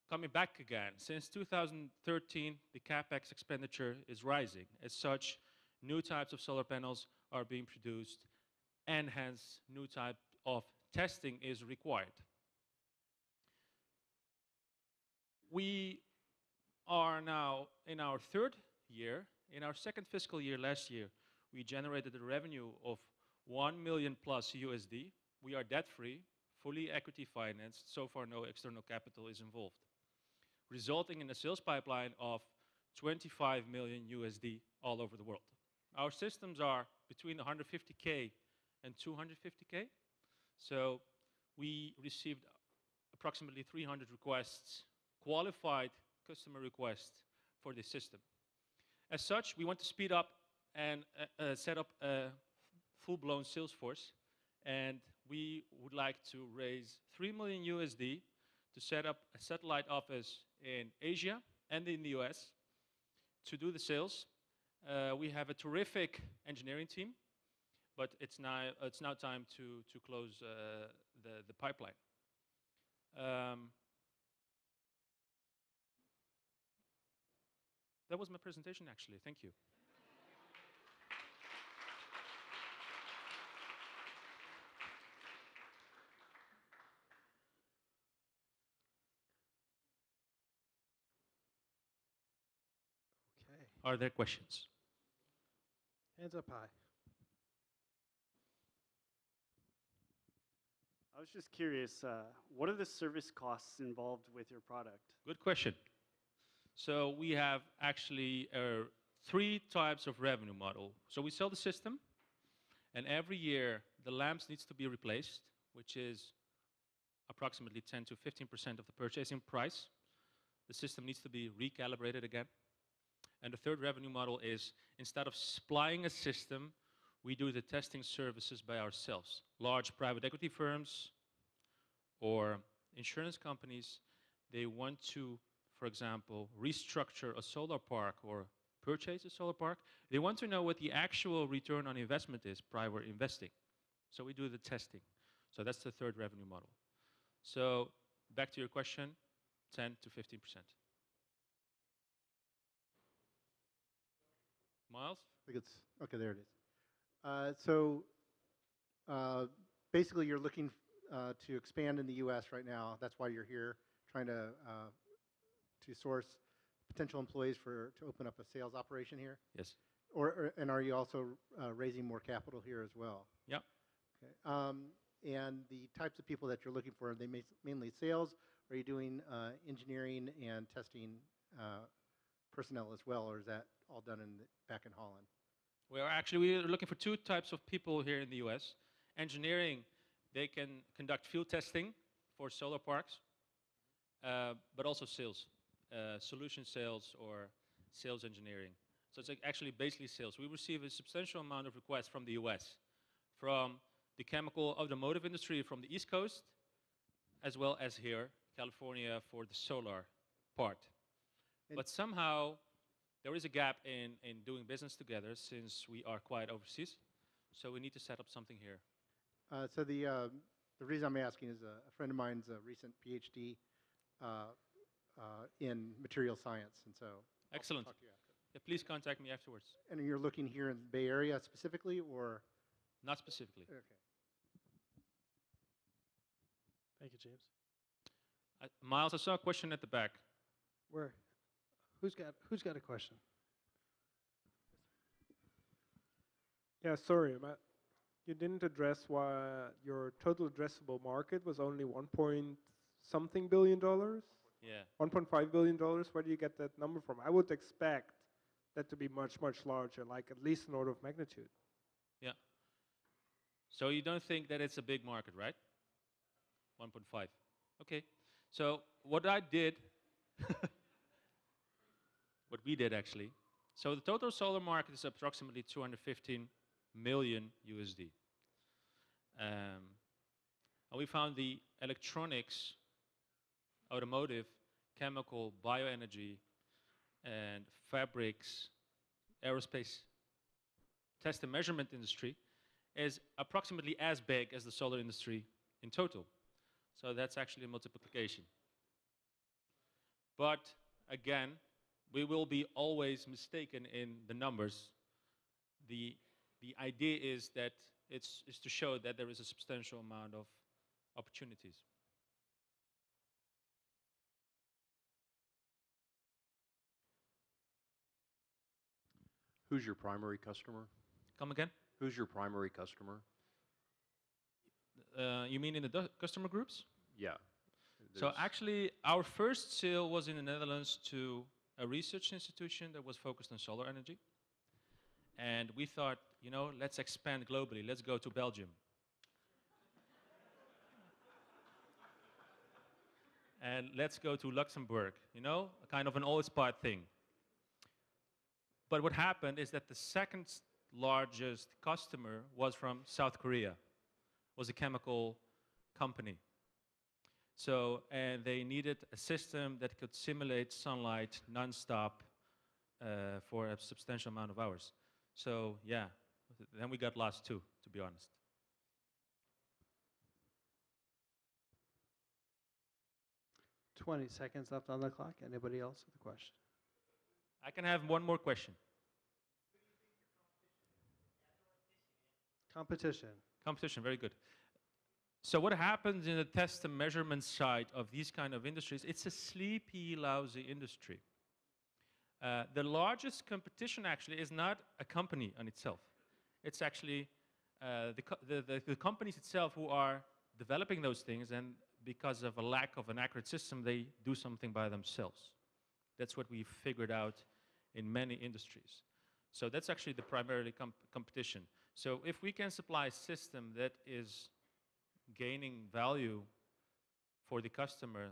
coming back again. Since 2013, the CapEx expenditure is rising. As such, new types of solar panels are being produced, and hence, new type of testing is required. We are now in our 3rd year. In our 2nd fiscal year last year, we generated a revenue of $1 million plus USD. We are debt-free, fully equity financed. So far, no external capital is involved, resulting in a sales pipeline of 25 million USD all over the world. Our systems are between 150K and 250K. So we received approximately 300 requests, qualified customer requests for this system. As such, we want to speed up and set up a full-blown sales force. And we would like to raise 3 million USD to set up a satellite office in Asia and in the US to do the sales. We have a terrific engineering team, but it's now time to close the pipeline. That was my presentation, actually. Thank you. Are there questions? Hands up high. I was just curious, what are the service costs involved with your product? Good question. So we have actually 3 types of revenue model. So we sell the system, and every year the lamps needs to be replaced, which is approximately 10 to 15% of the purchasing price. The system needs to be recalibrated again. And the third revenue model is, instead of supplying a system, we do the testing services by ourselves. Large private equity firms or insurance companies, they want to, for example, restructure a solar park or purchase a solar park. They want to know what the actual return on investment is prior investing. So we do the testing. So that's the third revenue model. So back to your question, 10 to 15%. Miles? I think it's, okay, there it is. So basically you're looking to expand in the US right now. That's why you're here, trying to source potential employees to open up a sales operation here? Yes. And are you also raising more capital here as well? Yep. Okay. And the types of people that you're looking for, are they mainly sales? Or are you doing engineering and testing personnel as well, or is that all done back in Holland? Well, actually, we're looking for 2 types of people here in the US. Engineering, they can conduct field testing for solar parks, but also sales, solution sales or sales engineering. So it's actually basically sales. We receive a substantial amount of requests from the US, from the chemical automotive industry from the East Coast, as well as here, California, for the solar part. But somehow, there is a gap in doing business together since we are quite overseas. So we need to set up something here. So the reason I'm asking is a friend of mine's a recent PhD in material science, and so excellent. I'll talk to you after. Yeah, please contact me afterwards. And you're looking here in the Bay Area specifically, or? Not specifically. Okay. Thank you, James. Miles, I saw a question at the back. Where? Who's got a question? Yeah, sorry, Matt. You didn't address why your total addressable market was only $1.something billion? Yeah. $1.5 billion. Where do you get that number from? I would expect that to be much, much larger, like at least an order of magnitude. Yeah. So you don't think that it's a big market, right? 1.5. Okay. So what I did, what we did actually, so the total solar market is approximately 215 million USD. And we found the electronics, automotive, chemical, bioenergy, and fabrics, aerospace, test and measurement industry is approximately as big as the solar industry in total. So that's actually a multiplication. But again, we will be always mistaken in the numbers. The idea is that it's to show that there is a substantial amount of opportunities. Who's your primary customer? Come again? Who's your primary customer? You mean in the customer groups? Yeah. So actually, our first sale was in the Netherlands to a research institution that was focused on solar energy. And we thought, you know, let's expand globally. Let's go to Belgium. And let's go to Luxembourg, you know, a kind of an old spot thing. But what happened is that the second largest customer was from South Korea, was a chemical company. So, and they needed a system that could simulate sunlight nonstop for a substantial amount of hours. So, yeah, then we got lost too, to be honest. $20 seconds left on the clock. Anybody else with a question? I can have one more question. Competition. Competition, very good. So what happens in the test and measurement side of these kind of industries, it's a sleepy, lousy industry. The largest competition actually is not a company on itself. It's actually the companies itself who are developing those things, and because of a lack of an accurate system, they do something by themselves. That's what we figured out in many industries. So that's actually the primary competition. So if we can supply a system that is gaining value for the customer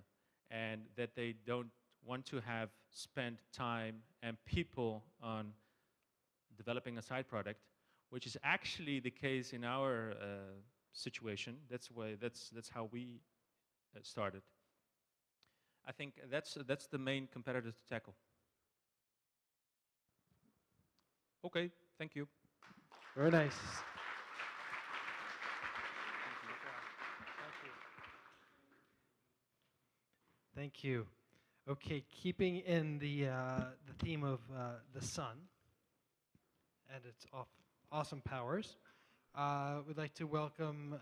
and that they don't want to have spent time and people on developing a side product, which is actually the case in our situation. That's how we started. I think that's the main competitor to tackle. Okay, thank you. Very nice. Thank you. Okay, keeping in the theme of the sun and its awesome powers, we'd like to welcome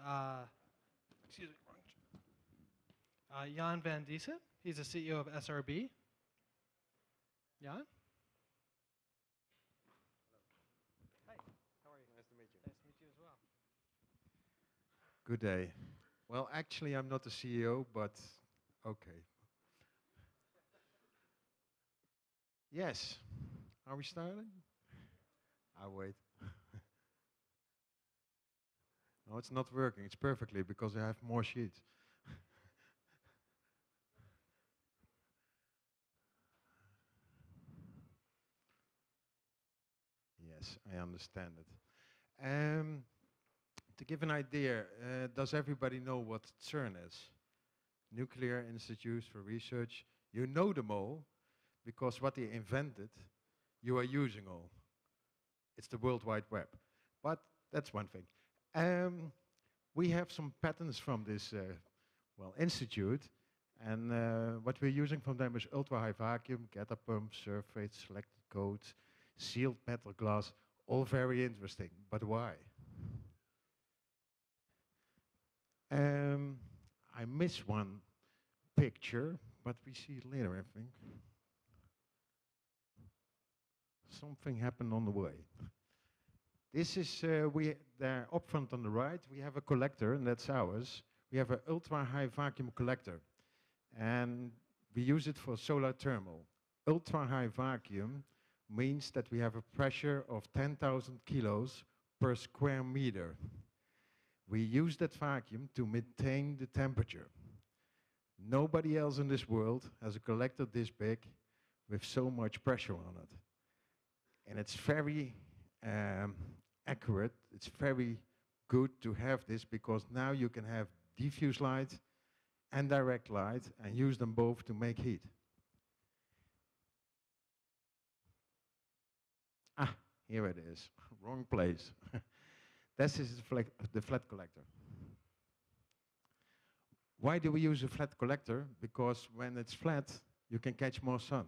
Jan van Diessen. He's the CEO of SRB. Jan? Hi, how are you? Nice to meet you. Nice to meet you as well. Good day. Well, actually, I'm not the CEO, but okay. Yes. Are we starting? I'll wait. No, it's not working. It's perfectly because I have more sheets. Yes, I understand it. To give an idea, does everybody know what CERN is? Nuclear Institutes for Research. You know them all, because what they invented, you are using all. It's the World Wide Web. But that's one thing. We have some patents from this institute, and what we're using from them is ultra-high vacuum, getter pump, surface, selected codes, sealed metal glass, all very interesting. But why? I missed one picture, but we see it later, I think. Something happened on the way. This is, there up front on the right, we have a collector, and that's ours. We have an ultra-high vacuum collector, and we use it for solar thermal. Ultra-high vacuum means that we have a pressure of 10,000 kilos per square meter. We use that vacuum to maintain the temperature. Nobody else in this world has a collector this big with so much pressure on it. And it's very accurate. It's very good to have this because now you can have diffuse light and direct light and use them both to make heat. Ah, here it is. Wrong place. This is the flat collector. Why do we use a flat collector? Because when it's flat, you can catch more sun.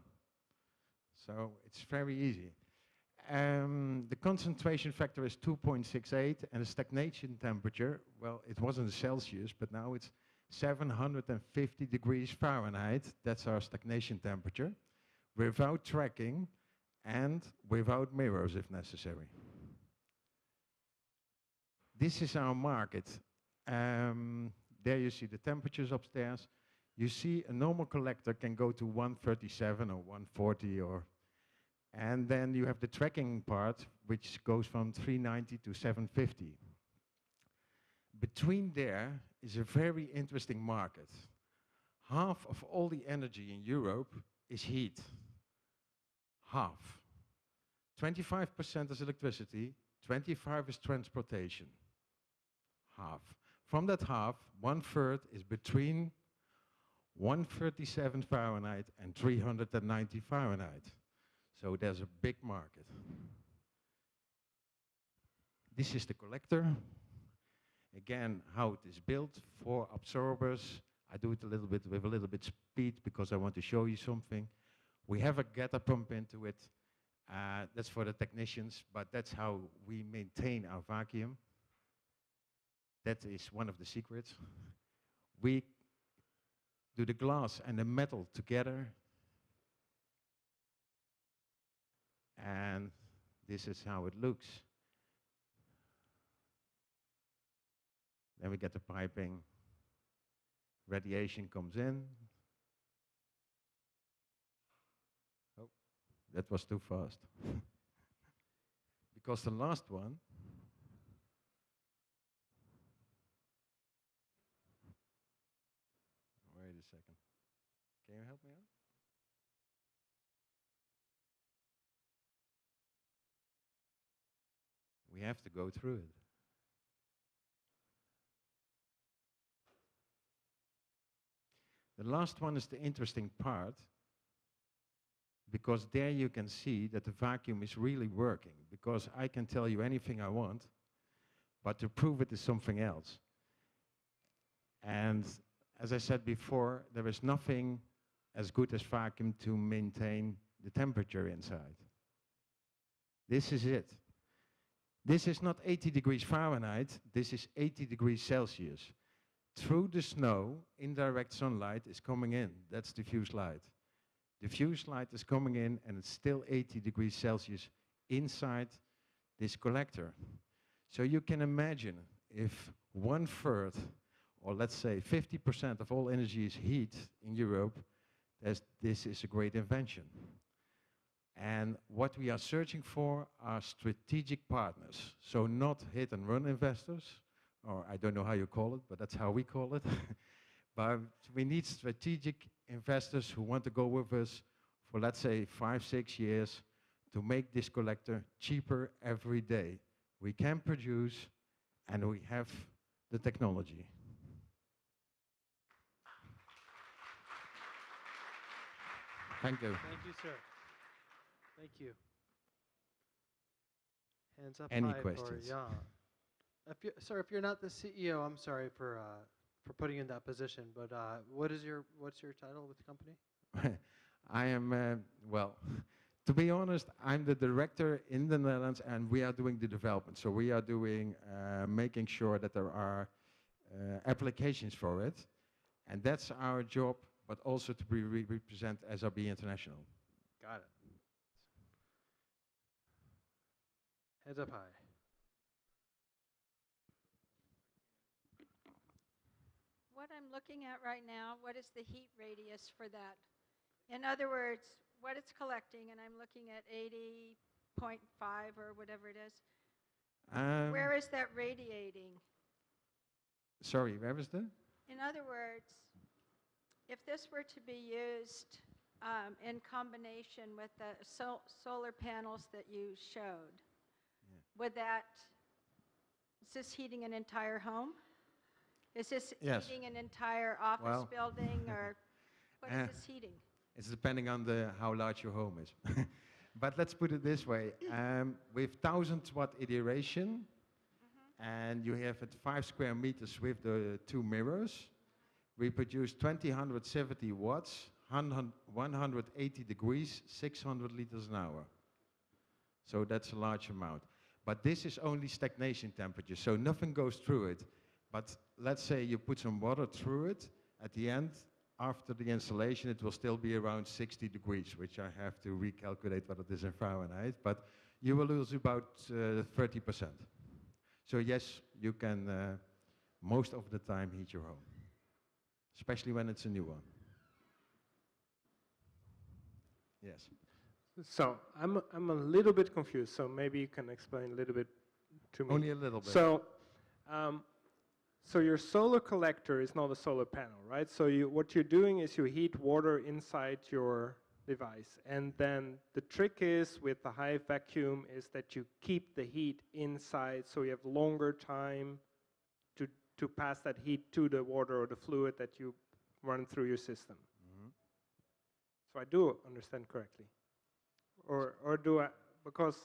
So it's very easy. The concentration factor is 2.68, and the stagnation temperature, well, it wasn't Celsius, but now it's 750 degrees Fahrenheit. That's our stagnation temperature, without tracking and without mirrors if necessary. This is our market. There you see the temperatures upstairs. You see a normal collector can go to 137 or 140 and then you have the tracking part, which goes from 390 to 750. Between there is a very interesting market. Half of all the energy in Europe is heat. Half. 25% is electricity, 25% is transportation. Half. From that half, 1/3 is between 137 Fahrenheit and 390 Fahrenheit. So there's a big market. This is the collector. Again, how it is built, 4 absorbers. I do it a little bit with a little bit speed because I want to show you something. We have a getter pump into it. That's for the technicians, but that's how we maintain our vacuum. That is one of the secrets. We do the glass and the metal together. And this is how it looks. Then we get the piping. Radiation comes in. Oh, that was too fast. Because the last one, wait a second. Can you help me out? We have to go through it. The last one is the interesting part, because there you can see that the vacuum is really working, because I can tell you anything I want, but to prove it is something else. And as I said before, there is nothing as good as vacuum to maintain the temperature inside. This is it. This is not 80 degrees Fahrenheit, this is 80 degrees Celsius. Through the snow, indirect sunlight is coming in. That's diffuse light. Diffuse light is coming in and it's still 80 degrees Celsius inside this collector. So you can imagine if 1/3, or let's say 50% of all energy is heat in Europe, this is a great invention. And what we are searching for are strategic partners. So not hit and run investors, or I don't know how you call it, but that's how we call it. But we need strategic investors who want to go with us for, let's say, 5, 6 years to make this collector cheaper every day. We can produce and we have the technology. Thank you. Thank you, sir. Thank you. Hands up Any high questions? for Jan. Sir, if you're not the CEO, I'm sorry for putting you in that position, but what's your title with the company? I am, well, to be honest, I'm the director in the Netherlands and we are doing the development. So we are doing, making sure that there are applications for it. And that's our job, but also to represent SRB International. Got it. Heads up high. What I'm looking at right now, what is the heat radius for that? In other words, what it's collecting, and I'm looking at 80.5 or whatever it is. Where is that radiating? Sorry, where was the? In other words, if this were to be used in combination with the solar panels that you showed, would that, is this heating an entire home? Is this heating an entire office building, or what is this heating? It's depending on how large your home is. But let's put it this way. With 1000 watt iteration, and you have it 5 square meters with the 2 mirrors, we produce 2070 watts, 180 degrees, 600 liters an hour. So that's a large amount. But this is only stagnation temperature, so nothing goes through it. But let's say you put some water through it, at the end, after the installation, it will still be around 60 degrees, which I have to recalculate what it is in Fahrenheit, but you will lose about 30%. So yes, you can most of the time heat your home, especially when it's a new one. Yes. So I'm a little bit confused, so maybe you can explain a little bit to me. Only a little bit. So, so your solar collector is not a solar panel, right? So what you're doing is you heat water inside your device, and then the trick is with the high vacuum is that you keep the heat inside, so you have longer time to pass that heat to the water or the fluid that you run through your system. So I do understand correctly. Or do I, because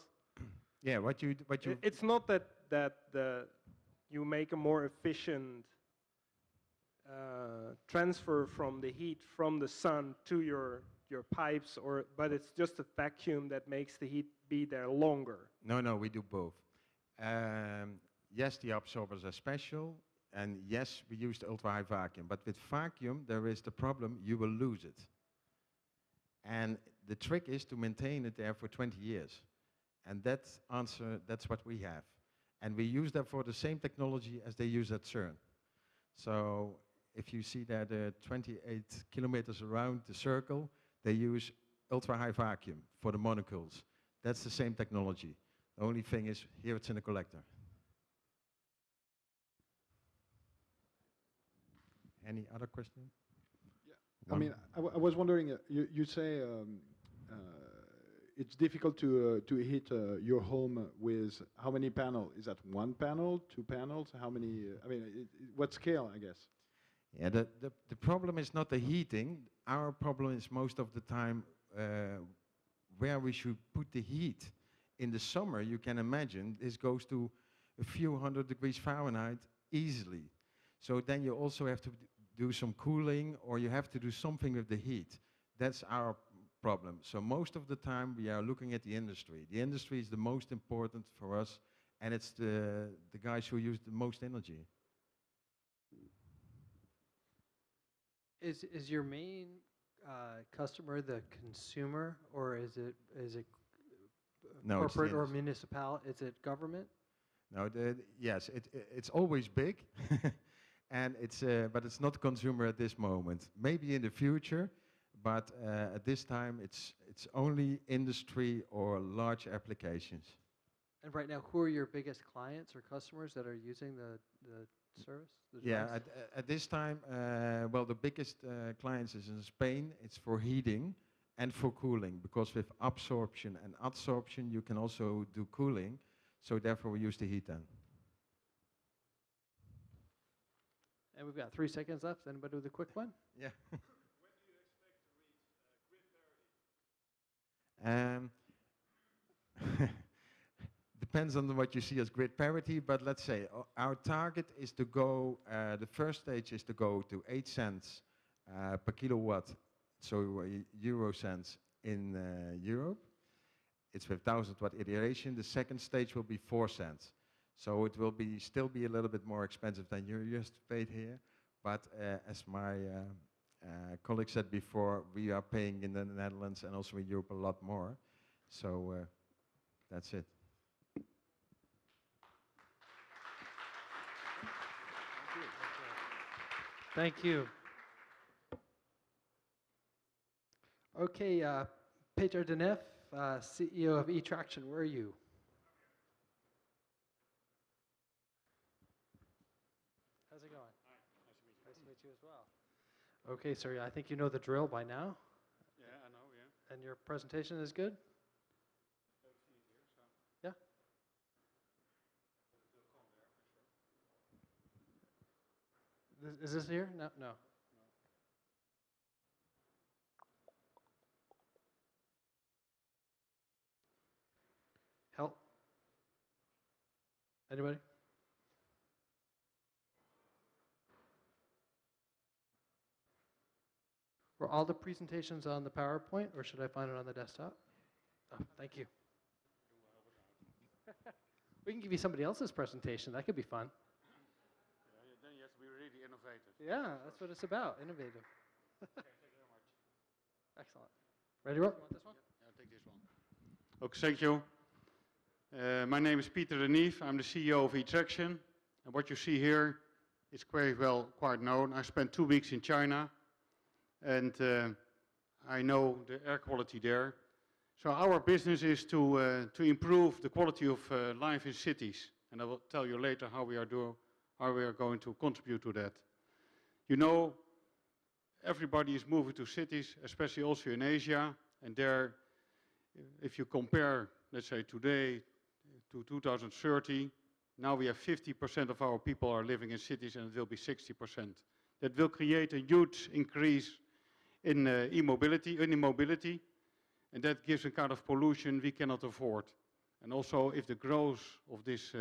yeah, what you it's not that you make a more efficient transfer from the heat from the sun to your pipes, but it's just a vacuum that makes the heat be there longer. No, we do both. Yes, the absorbers are special, and yes, we use the ultra-high vacuum. But with vacuum, there is the problem, you will lose it. And the trick is to maintain it there for 20 years. And that's what we have. And we use that for the same technology as they use at CERN. So if you see that 28 kilometers around the circle, they use ultra-high vacuum for the monocules. That's the same technology. The only thing is, here it's in a collector. Any other question? Yeah. I mean, I was wondering, you say it's difficult to heat your home with how many panels? Is that one panel, two panels? How many? I mean, what scale, I guess? Yeah, the problem is not the heating. Our problem is most of the time where we should put the heat. In the summer, you can imagine, this goes to a few hundred degrees Fahrenheit easily. So then you also have to do some cooling, or you have to do something with the heat. That's our problem. So most of the time we are looking at the industry. The industry is the most important for us, and it's the guys who use the most energy. Is your main customer the consumer, or is it No, it's corporate the or industry. municipal? Is it government? No, yes, it's always big, and but it's not consumer at this moment. Maybe in the future, but at this time it's only industry or large applications. And right now, who are your biggest clients or customers that are using the service? The Yeah, device? at this time, well, the biggest clients is in Spain. It's for heating and for cooling, because with absorption and adsorption, you can also do cooling. So therefore, we use the heat then. And we've got 3 seconds left. Anybody with a quick one? Yeah. Depends on what you see as grid parity, but let's say our target is to go, the first stage is to go to 8 cents per kilowatt, so euro cents in Europe. It's with 1000 watt iteration. The second stage will be 4 cents. So it will still be a little bit more expensive than you just paid here, but as my colleague said before, we are paying in the Netherlands and also in Europe a lot more. So that's it. Thank you. Okay, Pieter de Neef, CEO of eTraction, where are you? How's it going? Hi, Nice to meet you as well. Okay, sir, I think you know the drill by now. Yeah, I know, yeah. And your presentation is good? Yeah. Is this here? No, no. Help? Anybody? Were all the presentations on the PowerPoint, or should I find it on the desktop? Oh, thank you. We can give you somebody else's presentation. That could be fun. Yeah, then you have to be really innovative. Yeah, that's what it's about, innovative. Okay, thank you very much. Excellent. Ready to roll? You want this one? Yeah, I'll take this one. Okay, thank you. My name is Pieter de Neef. I'm the CEO of eTraction. And what you see here is quite known. I spent 2 weeks in China, and I know the air quality there. So our business is to improve the quality of life in cities, and I will tell you later how we are going to contribute to that. You know, everybody is moving to cities, especially also in Asia, and there, if you compare, let's say today to 2030, now we have 50% of our people are living in cities, and it will be 60%. That will create a huge increase in mobility, and that gives a kind of pollution we cannot afford. And also, if the growth of this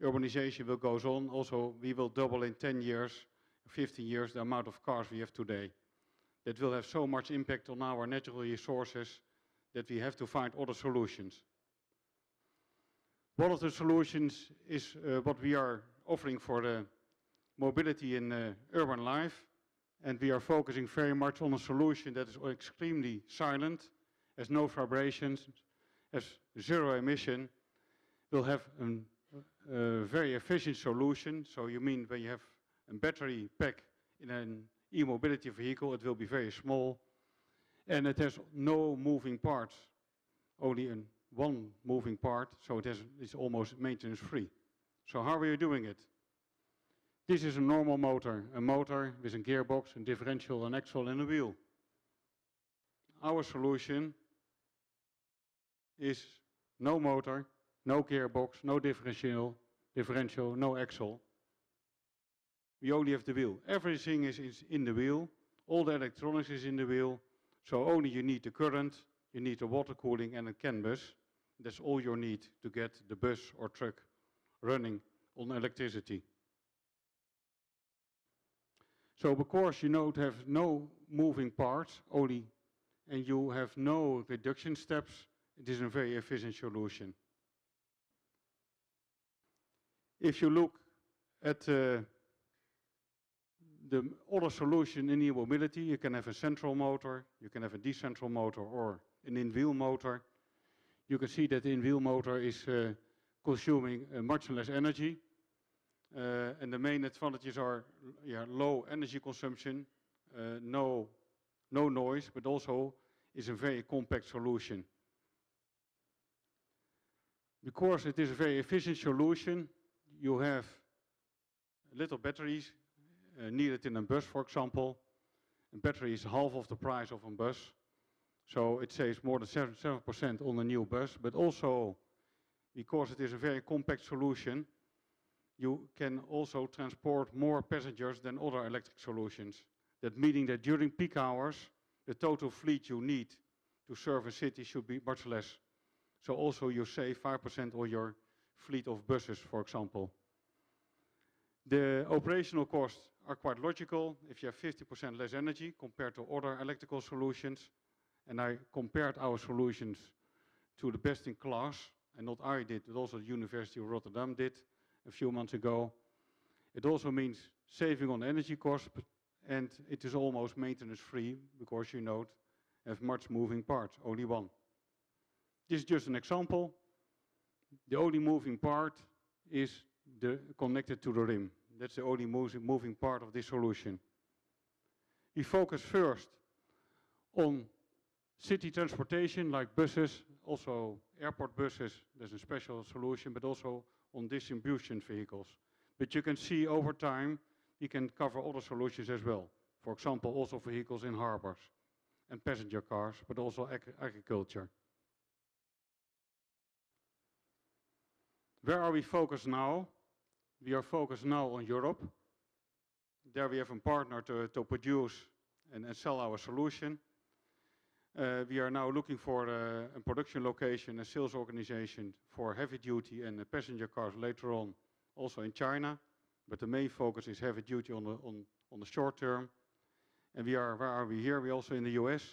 urbanization will goes on, also we will double in 10 years, 15 years the amount of cars we have today. That will have so much impact on our natural resources that we have to find other solutions. One of the solutions is what we are offering for the mobility in urban life, and we are focusing very much on a solution that is extremely silent has no vibrations, has zero emission, will have a very efficient solution. So you mean when you have a battery pack in an e-mobility vehicle, it will be very small, and it has no moving parts, only one moving part, so it's almost maintenance free. So how are you doing it? This is a normal motor, a motor with a gearbox, a differential, an axle, and a wheel. Our solution is no motor, no gearbox, no differential, no axle. We only have the wheel. Everything is in the wheel. All the electronics is in the wheel. So only you need the current, you need the water cooling and a CAN bus. That's all you need to get the bus or truck running on electricity. So because you have no moving parts only, and you have no reduction steps, it is a very efficient solution. If you look at the other solution in e-mobility, you can have a central motor, you can have a decentral motor, or an in-wheel motor. You can see that the in-wheel motor is consuming much less energy. And the main advantages are low energy consumption, no noise, but also is a very compact solution. Because it is a very efficient solution, you have little batteries needed in a bus, for example. A battery is half of the price of a bus, so it saves more than 7% on a new bus, but also because it is a very compact solution, you can also transport more passengers than other electric solutions. That meaning that during peak hours, the total fleet you need to serve a city should be much less. So also you save 5% on your fleet of buses, for example. The operational costs are quite logical. If you have 50% less energy compared to other electrical solutions, and I compared our solutions to the best in class, and not I did, but also the University of Rotterdam did a few months ago. It also means saving on energy costs, and it is almost maintenance free because you don't have much moving parts, only one. This is just an example. The only moving part is connected to the rim. That's the only moving part of this solution. We focus first on city transportation like buses, also airport buses, there's a special solution, but also on distribution vehicles. But you can see over time, we can cover other solutions as well. For example, also vehicles in harbors and passenger cars, but also agriculture. Where are we focused now? We are focused now on Europe. There we have a partner to produce and sell our solution. We are now looking for a production location, a sales organization for heavy duty and passenger cars later on, also in China. But the main focus is heavy duty on the short term. And where are we here? We're also in the US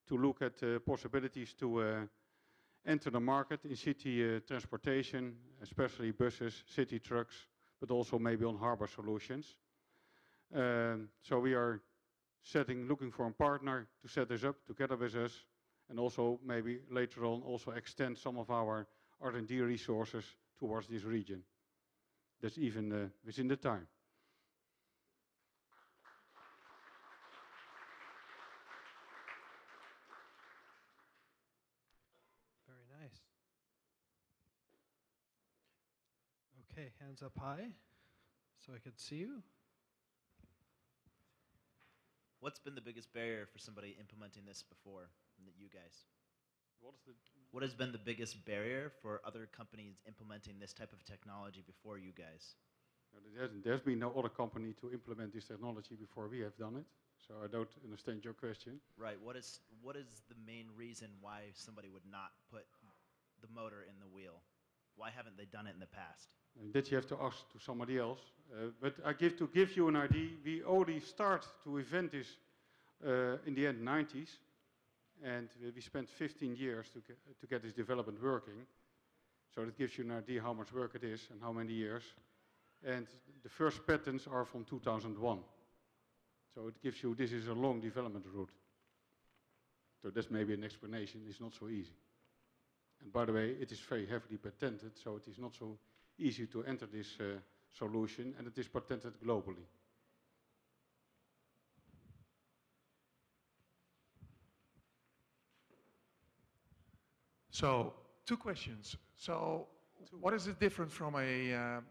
to look at possibilities to enter the market in city transportation, especially buses, city trucks, but also maybe on harbor solutions. So we are looking for a partner to set this up together with us, and also maybe later on also extend some of our R&D resources towards this region. That's even within the time. Very nice. Okay, hands up high so I could see you. What's been the biggest barrier for somebody implementing this before, you guys? What has been the biggest barrier for other companies implementing this type of technology before you guys? There's been no other company to implement this technology before we have done it, so I don't understand your question. Right. What is the main reason why somebody would not put the motor in the wheel? Why haven't they done it in the past? That you have to ask to somebody else. But to give you an idea, we only start to invent this in the end 90s, and we spent 15 years to get this development working. So that gives you an idea how much work it is and how many years. And the first patents are from 2001. So it gives you, this is a long development route So that's maybe an explanation. It's not so easy. And by the way, it is very heavily patented, so it is not so easy to enter this solution, and it is patented globally. So, two questions. So, what is the difference from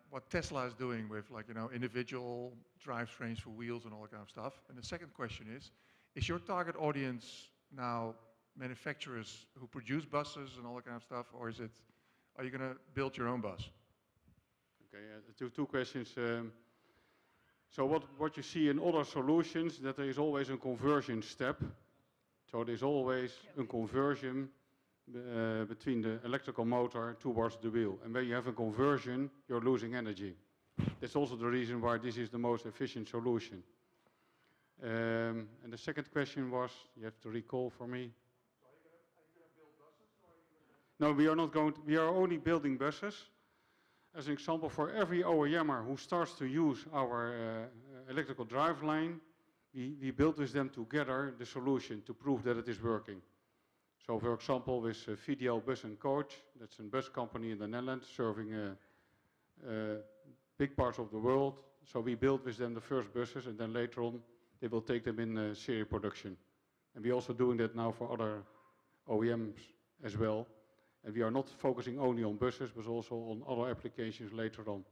what Tesla is doing with, like, individual drivetrains for wheels and all that kind of stuff? And the second question is your target audience now manufacturers who produce buses and all that kind of stuff, or are you going to build your own bus? Okay, two questions. So what you see in other solutions, that there is always a conversion step. So there's always a conversion between the electrical motor towards the wheel. And when you have a conversion, you're losing energy. That's also the reason why this is the most efficient solution. And the second question was, you have to recall for me. So are you going to build buses, or are you going to... No, we are not going to, we are only building buses. As an example, for every OEMer who starts to use our electrical driveline, we build with them together the solution to prove that it is working. So for example, with VDL Bus & Coach, that's a bus company in the Netherlands serving big parts of the world. So we build with them the first buses, and then later on they will take them in serial production. And we're also doing that now for other OEMs as well. And we are not focusing only on buses, but also on other applications later on.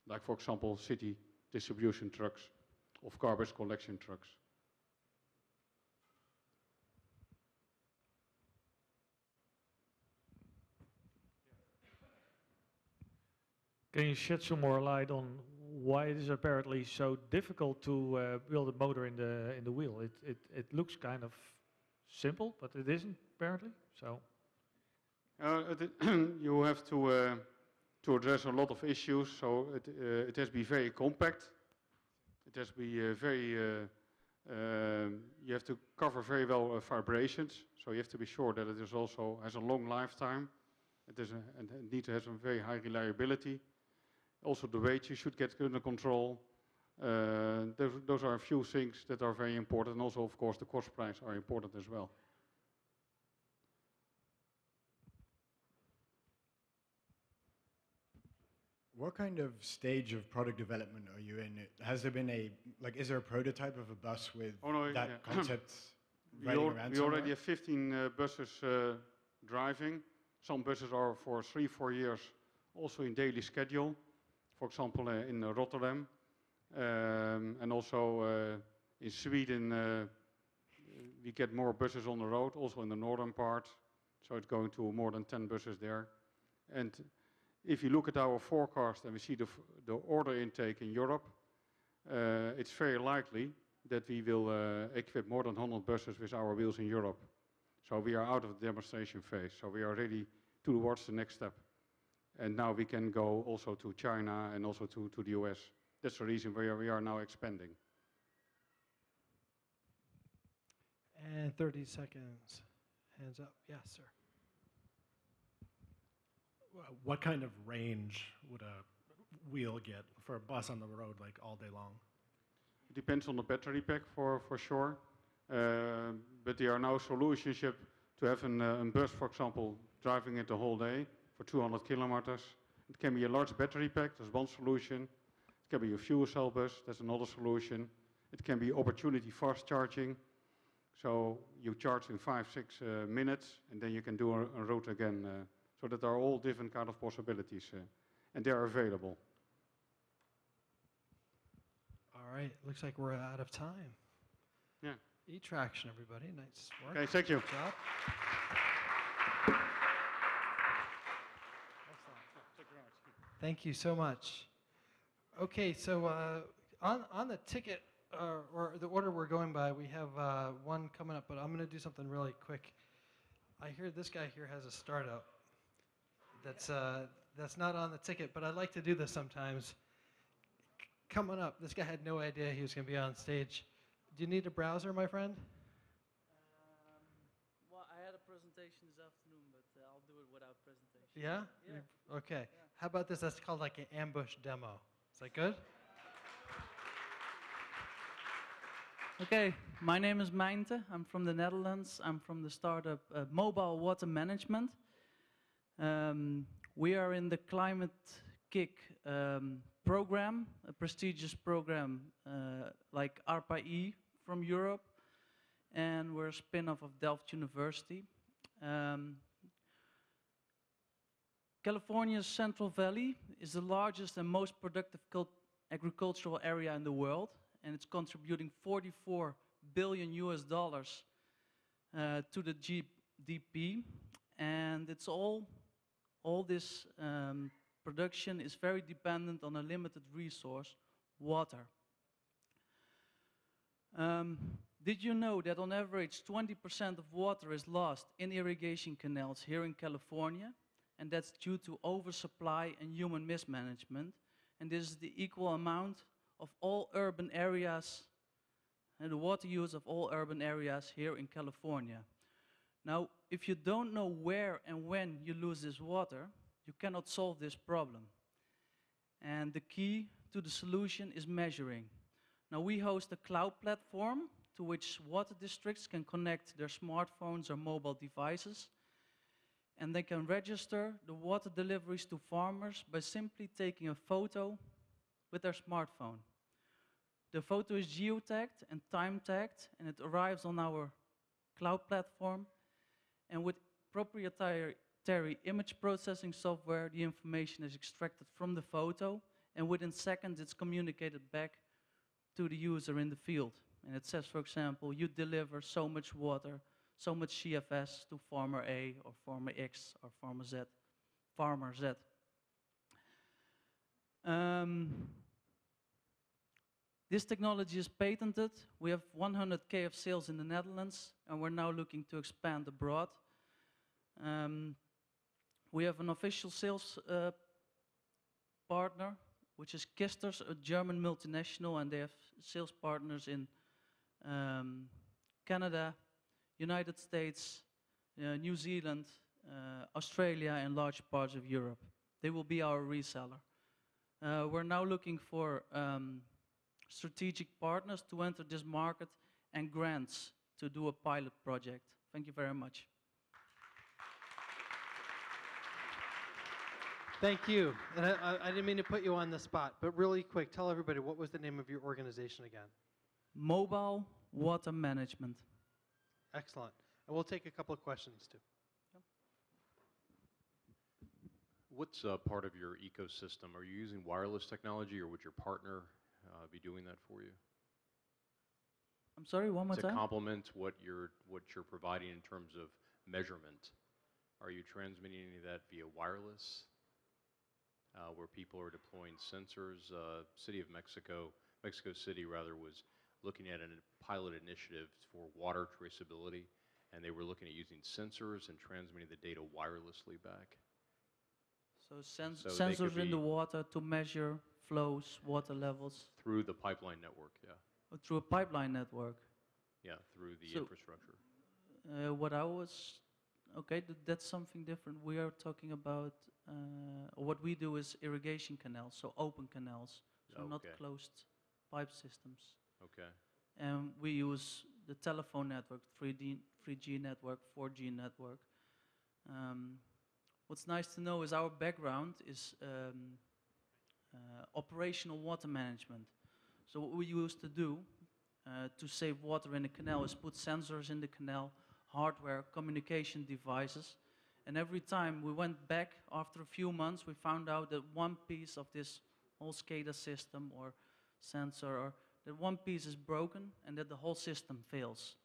Like, for example, city distribution trucks or garbage collection trucks. Can you shed some more light on why it is apparently so difficult to build a motor in the wheel? It looks kind of simple, but it isn't apparently. So. You have to address a lot of issues. So it has to be very compact. It has to be you have to cover very well vibrations. So you have to be sure that it is also has a long lifetime. And it needs to have some very high reliability. Also the weight you should get under control. Those are a few things that are very important. And also, of course, the cost price are important as well. What kind of stage of product development are you in? Has there been is there a prototype of a bus with that concept riding around We already have 15 buses driving. Some buses are for 3-4 years also in daily schedule. For example, in Rotterdam. And also in Sweden, we get more buses on the road, also in the northern part. So it's going to more than 10 buses there. And if you look at our forecast and we see the order intake in Europe, it's very likely that we will equip more than 100 buses with our wheels in Europe. So we are out of the demonstration phase. So we are ready towards the next step. And now we can go also to China and also to the US. That's the reason why we are now expanding. And 30 seconds. Hands up. Yes, sir. What kind of range would a wheel get for a bus on the road, like all day long? It depends on the battery pack for sure. But there are now solutions to have a bus, for example, driving it the whole day for 200 kilometers. It can be a large battery pack, that's one solution. It can be a fuel cell bus, that's another solution. It can be opportunity fast charging. So you charge in 5-6 minutes, and then you can do a route again. So that are all different kind of possibilities, and they are available. All right, looks like we're out of time. Yeah. eTraction, everybody, nice work. Okay, thank you. Good job. Thank you so much. Okay, so on the ticket or the order we're going by, we have one coming up, but I'm going to do something really quick. I hear this guy here has a startup. That's not on the ticket, but I like to do this sometimes. Coming up, this guy had no idea he was going to be on stage. Do you need a browser, my friend? Well, I had a presentation this afternoon, but I'll do it without presentation. Yeah? Yeah. Okay. How about this? That's called like an ambush demo. Is that good? Okay, my name is Meinte. I'm from the Netherlands. I'm from the startup Mobile Water Management. We are in the Climate Kick program, a prestigious program like ARPA-E from Europe, and we're a spin-off of Delft University. California's Central Valley is the largest and most productive agricultural area in the world, and it's contributing $44 billion to the GDP, and it's all this production is very dependent on a limited resource, water. Did you know that on average 20% of water is lost in irrigation canals here in California? And that's due to oversupply and human mismanagement. And this is the equal amount of all urban areas and the water use of all urban areas here in California. Now, if you don't know where and when you lose this water, you cannot solve this problem. And the key to the solution is measuring. Now, we host a cloud platform to which water districts can connect their smartphones or mobile devices, and they can register the water deliveries to farmers by simply taking a photo with their smartphone. The photo is geotagged and time-tagged, and it arrives on our cloud platform, and with proprietary image processing software, the information is extracted from the photo, and within seconds it's communicated back to the user in the field. And it says, for example, you deliver so much water, so much CFS to farmer A or farmer X or farmer Z. This technology is patented. We have 100K of sales in the Netherlands, and we're now looking to expand abroad. We have an official sales partner, which is Kisters, a German multinational, and they have sales partners in Canada, United States, New Zealand, Australia, and large parts of Europe. They will be our reseller. We're now looking for strategic partners to enter this market and grants to do a pilot project. Thank you very much. Thank you. And I didn't mean to put you on the spot, but really quick, tell everybody, what was the name of your organization again? Mobile Water Management. Excellent. And we'll take a couple of questions too. What's part of your ecosystem? Are you using wireless technology, or would your partner be doing that for you? I'm sorry, one more time? To complement what you're providing in terms of measurement, are you transmitting any of that via wireless, where people are deploying sensors? Mexico City rather, was looking at a pilot initiative for water traceability, and they were looking at using sensors and transmitting the data wirelessly back. So sensors in the water to measure flows, water levels? Through the pipeline network, yeah. Or through a pipeline network? Yeah, through the infrastructure. That's something different. We are talking about, what we do is irrigation canals, so open canals, so not closed pipe systems. Okay. And we use the telephone network, 3G network, 4G network. What's nice to know is our background is operational water management. So what we used to do to save water in the canal is put sensors in the canal, hardware, communication devices, and every time we went back after a few months, we found out that one piece of this whole SCADA system or sensor, that one piece is broken and that the whole system fails.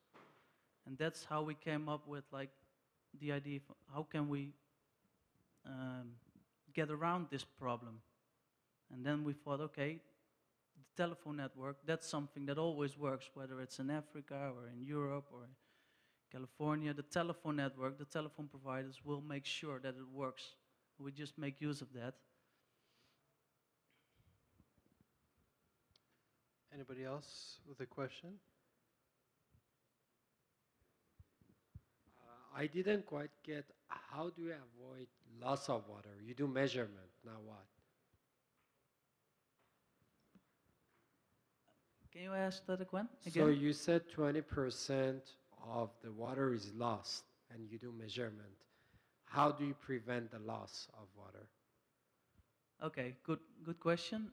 And that's how we came up with the idea of how can we get around this problem. And then we thought, okay, the telephone network, that's something that always works, whether it's in Africa or in Europe or in California. The telephone network, the telephone providers will make sure that it works. We just make use of that. Anybody else with a question? I didn't quite get, how do you avoid loss of water? You do measurement, now what? Can you ask that again? So you said 20% of the water is lost, and you do measurement. How do you prevent the loss of water? Okay, good question.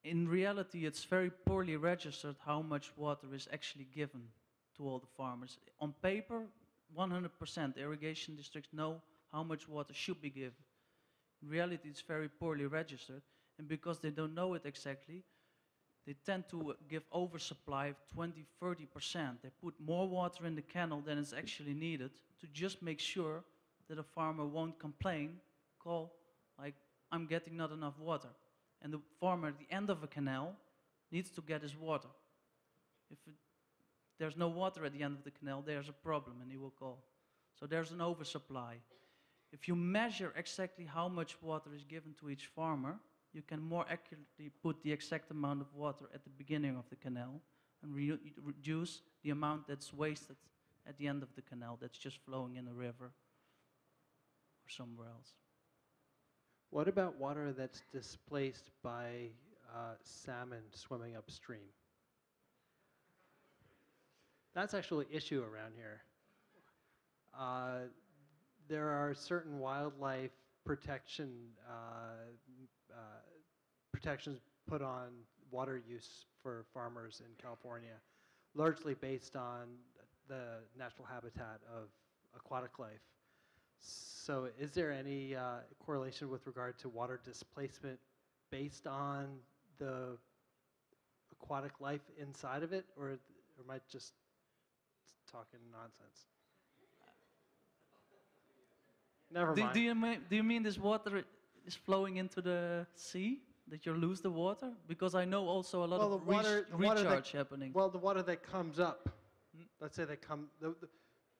In reality, it's very poorly registered how much water is actually given to all the farmers. On paper, 100% irrigation districts know how much water should be given. In reality, it's very poorly registered, and because they don't know it exactly, they tend to give oversupply of 20–30%. They put more water in the canal than is actually needed to just make sure that a farmer won't complain, call like, I'm getting not enough water. And the farmer at the end of a canal needs to get his water. If there's no water at the end of the canal, there's a problem, and he will call. So there's an oversupply. If you measure exactly how much water is given to each farmer, you can more accurately put the exact amount of water at the beginning of the canal and reduce the amount that's wasted at the end of the canal that's just flowing in a river or somewhere else. What about water that's displaced by salmon swimming upstream? That's actually an issue around here. There are certain wildlife protection protections put on water use for farmers in California, largely based on the natural habitat of aquatic life. So is there any correlation with regard to water displacement based on the aquatic life inside of it, or am I just talking nonsense? Never mind. Do you mean this water is flowing into the sea, that you lose the water? Because I know also a lot of recharge happening. Well, the water that comes up, let's say the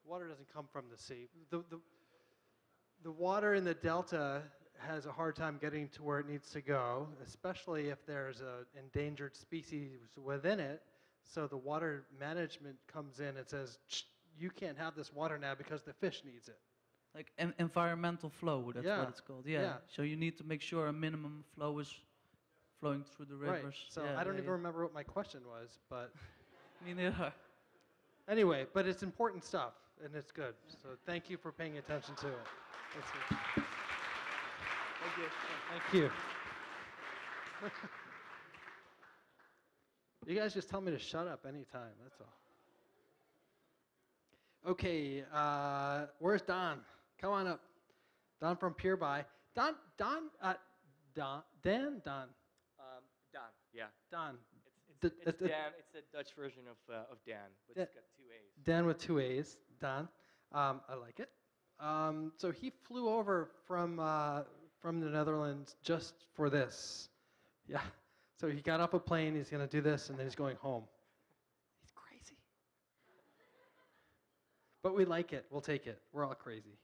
water doesn't come from the sea. The water in the delta has a hard time getting to where it needs to go, especially if there's an endangered species within it. So the water management comes in and says, you can't have this water now because the fish needs it. Like environmental flow, that's what it's called. Yeah. Yeah. So you need to make sure a minimum flow is flowing through the rivers. Right. So I don't even remember what my question was, but me neither. Anyway, but it's important stuff, and it's good. So thank you for paying attention to it. That's good. Thank you. Thank you. You guys just tell me to shut up anytime, that's all. Okay, where's Daan? Come on up. Daan from Peerby. Daan. Daan, yeah. Daan. It's Dan. It's the Dutch version of Dan, but it's got 2 A's. Dan with 2 A's, Daan. I like it. So he flew over from the Netherlands just for this. Yeah. So he got off a plane, he's going to do this, and then he's going home. He's crazy. But we like it. We'll take it. We're all crazy.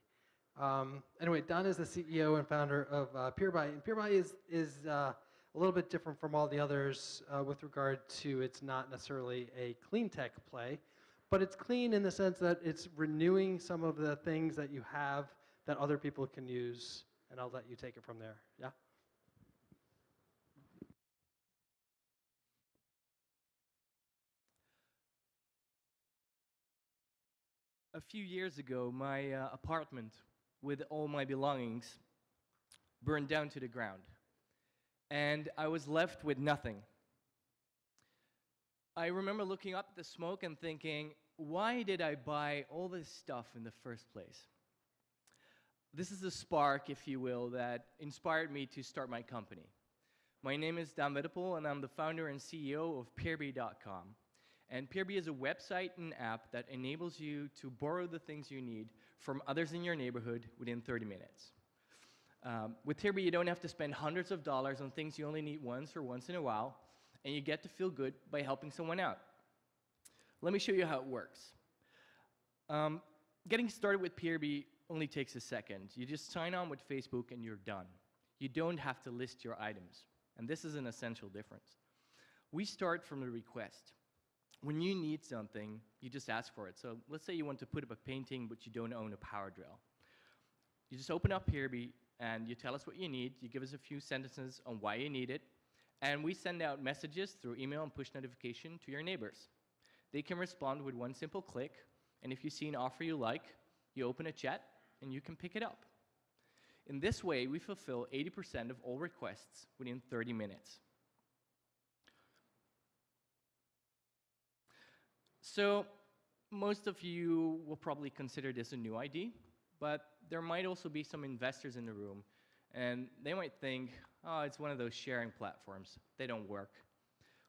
Anyway, Daan is the CEO and founder of Peerby. And Peerby is a little bit different from all the others with regard to it's not necessarily a clean tech play, but it's clean in the sense that it's renewing some of the things that you have that other people can use. And I'll let you take it from there. Yeah? A few years ago, my apartment with all my belongings burned down to the ground, and I was left with nothing. I remember looking up at the smoke and thinking, why did I buy all this stuff in the first place? This is the spark, if you will, that inspired me to start my company. My name is Daan Weddepohl, and I'm the founder and CEO of Peerby.com. And Peerby is a website and app that enables you to borrow the things you need from others in your neighborhood within 30 minutes. With Peerby, you don't have to spend hundreds of dollars on things you only need once or once in a while, and you get to feel good by helping someone out. Let me show you how it works. Getting started with Peerby only takes a second. You just sign on with Facebook and you're done. You don't have to list your items, and this is an essential difference. We start from the request. When you need something, you just ask for it. So let's say you want to put up a painting, but you don't own a power drill. You just open up Peerby, and you tell us what you need. You give us a few sentences on why you need it, And we send out messages through email and push notification to your neighbors. They can respond with one simple click, and if you see an offer you like, you open a chat and you can pick it up. In this way, we fulfill 80% of all requests within 30 minutes. So most of you will probably consider this a new idea, but there might also be some investors in the room, and they might think, oh, it's one of those sharing platforms. They don't work.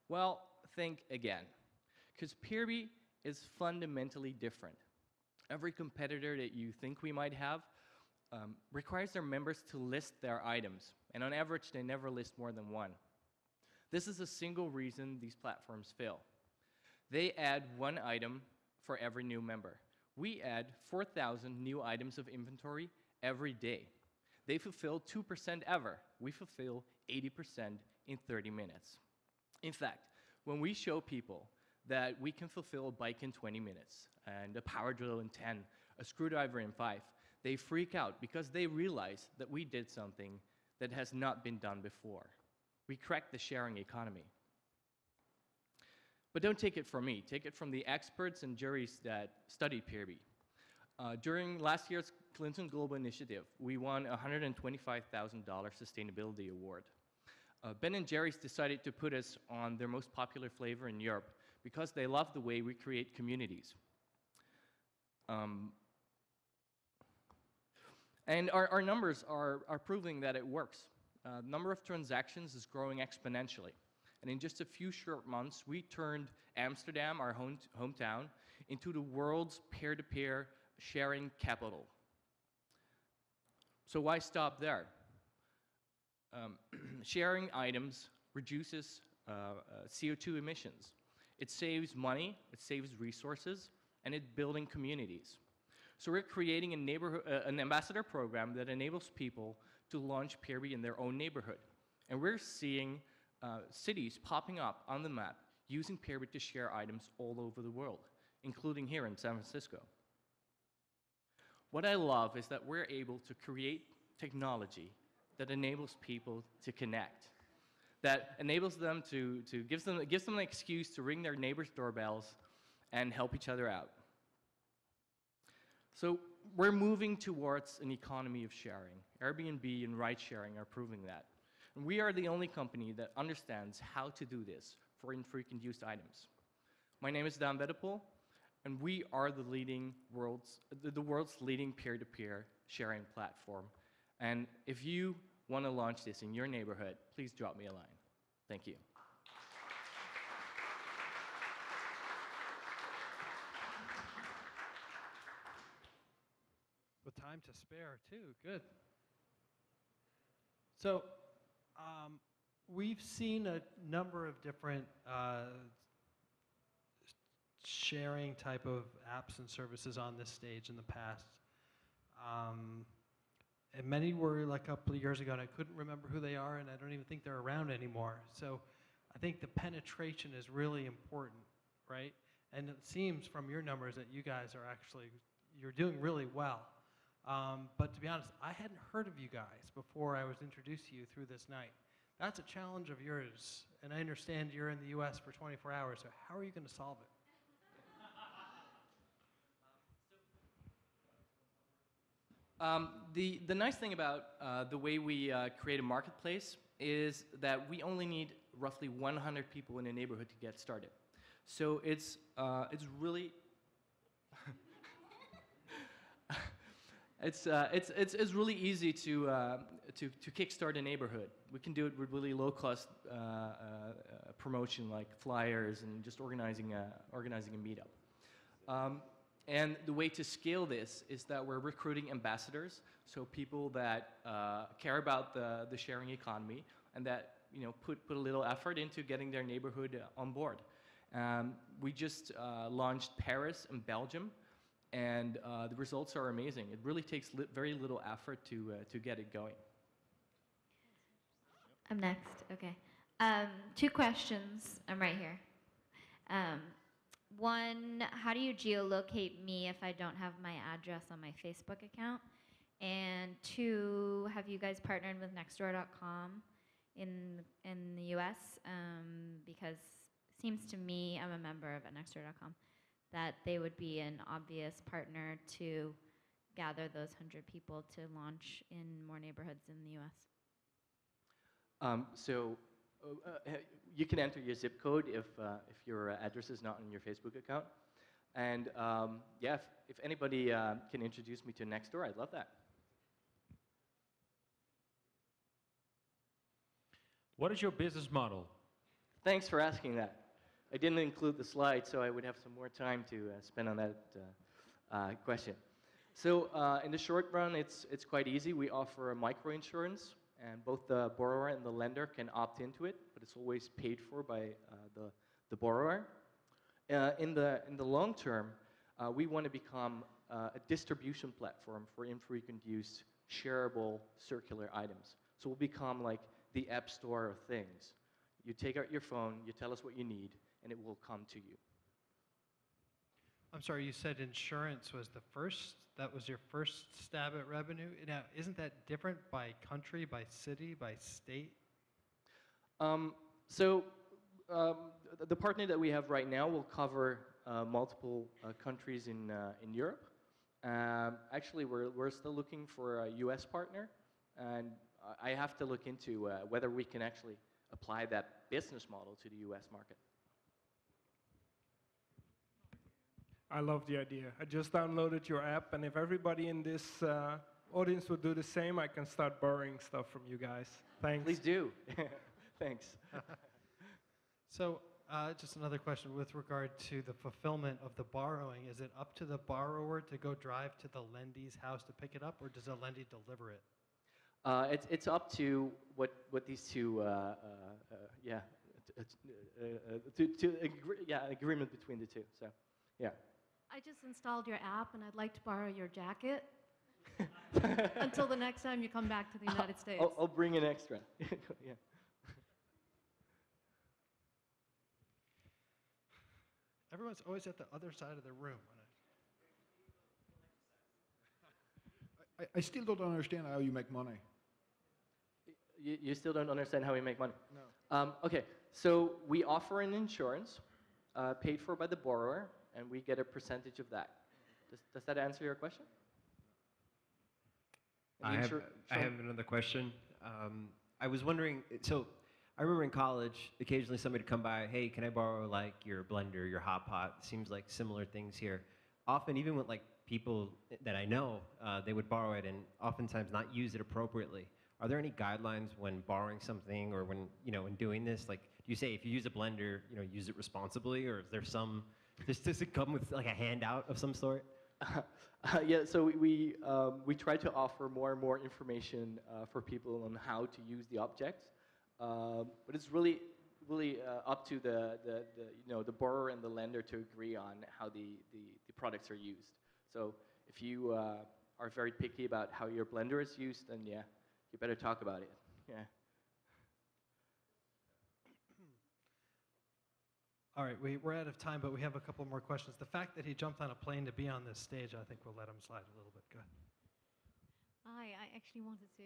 Well, think again, because Peerby is fundamentally different. Every competitor that you think we might have requires their members to list their items, and on average, they never list more than one. This is a single reason these platforms fail. They add one item for every new member. We add 4,000 new items of inventory every day. They fulfill 2% ever. We fulfill 80% in 30 minutes. In fact, when we show people that we can fulfill a bike in 20 minutes, and a power drill in 10, a screwdriver in 5, they freak out because they realize that we did something that has not been done before. We cracked the sharing economy. But don't take it from me. Take it from the experts and juries that studied Peerby. During last year's Clinton Global Initiative, we won a $125,000 sustainability award. Ben & Jerry's decided to put us on their most popular flavor in Europe because they love the way we create communities. And our numbers are proving that it works. The number of transactions is growing exponentially. And in just a few short months, we turned Amsterdam, our hometown, into the world's peer-to-peer sharing capital. So why stop there? Sharing items reduces CO2 emissions. It saves money, it saves resources, and it's building communities. So we're creating an ambassador program that enables people to launch Peerby in their own neighborhood. And we're seeing cities popping up on the map using Peerby to share items all over the world, including here in San Francisco. What I love is that we're able to create technology that enables people to connect, that enables them gives them an excuse to ring their neighbors' doorbells and help each other out. So we're moving towards an economy of sharing. Airbnb and ride sharing are proving that. And we are the only company that understands how to do this for infrequent use items. My name is Daan Weddepohl, and we are the world's leading peer-to-peer sharing platform. And if you want to launch this in your neighborhood, please drop me a line. Thank you. With time to spare, too. Good. So we've seen a number of different sharing type of apps and services on this stage in the past. And many were like a couple of years ago, and I couldn't remember who they are, and I don't even think they're around anymore. So I think the penetration is really important, right? And it seems from your numbers that you guys are actually, you're doing really well. But to be honest, I hadn't heard of you guys before I was introduced to you through this night. That's a challenge of yours, and I understand you're in the US for 24 hours, so how are you going to solve it? The nice thing about the way we create a marketplace is that we only need roughly 100 people in a neighborhood to get started. So it's really it's really easy to kickstart a neighborhood. We can do it with really low cost promotion like flyers and just organizing a meetup. And the way to scale this is that we're recruiting ambassadors, so people that care about the sharing economy and that put a little effort into getting their neighborhood on board. We just launched Paris and Belgium, and the results are amazing. It really takes very little effort to get it going. I'm next. Okay. 2 questions. I'm right here. One, how do you geolocate me if I don't have my address on my Facebook account? And 2, have you guys partnered with Nextdoor.com? in the U.S. Because it seems to me, I'm a member of anecdote.com, that they would be an obvious partner to gather those 100 people to launch in more neighborhoods in the U.S. You can enter your zip code if your address is not in your Facebook account. And yeah, if anybody can introduce me to Nextdoor, I'd love that. What is your business model? Thanks for asking that. I didn't include the slide, so I would have some more time to spend on that question. So in the short run, it's quite easy. We offer a microinsurance, and both the borrower and the lender can opt into it, but it's always paid for by the borrower. In the long term, we want to become a distribution platform for infrequent use, shareable, circular items. So we'll become like the app store of things. You take out your phone, you tell us what you need, and it will come to you. I'm sorry, you said insurance was that was your first stab at revenue? Now, isn't that different by country, by city, by state? The partner that we have right now will cover multiple countries in Europe. Actually, we're still looking for a US partner, and I have to look into whether we can actually apply that business model to the US market. I love the idea. I just downloaded your app, and if everybody in this audience would do the same, I can start borrowing stuff from you guys. Thanks. Please do. Thanks. So just another question with regard to the fulfillment of the borrowing. Is it up to the borrower to go drive to the lendee's house to pick it up, or does the lendee deliver it? It's up to what these two, agreement between the two. So, yeah. I just installed your app, and I'd like to borrow your jacket until the next time you come back to the United States. I'll bring an extra. Yeah. Everyone's always at the other side of the room. I still don't understand how you make money. You still don't understand how we make money? No. Okay, so we offer an insurance paid for by the borrower, and we get a percentage of that. Does that answer your question? I have another question. I was wondering, so I remember in college, occasionally somebody would come by, hey, can I borrow like your blender, your hot pot? Seems like similar things here. Often, even with like people that I know, they would borrow it and oftentimes not use it appropriately. Are there any guidelines when borrowing something or when doing this? Like, do you say if you use a blender, use it responsibly, or is there some? Does it come with like a handout of some sort? Yeah, so we try to offer more and more information for people on how to use the objects, but it's really up to the borrower and the lender to agree on how the products are used. So if you are very picky about how your blender is used, then yeah, you better talk about it. Yeah. All right, we're out of time, but we have a couple more questions. The fact that he jumped on a plane to be on this stage, I think we'll let him slide a little bit. Go ahead. Hi, I actually wanted to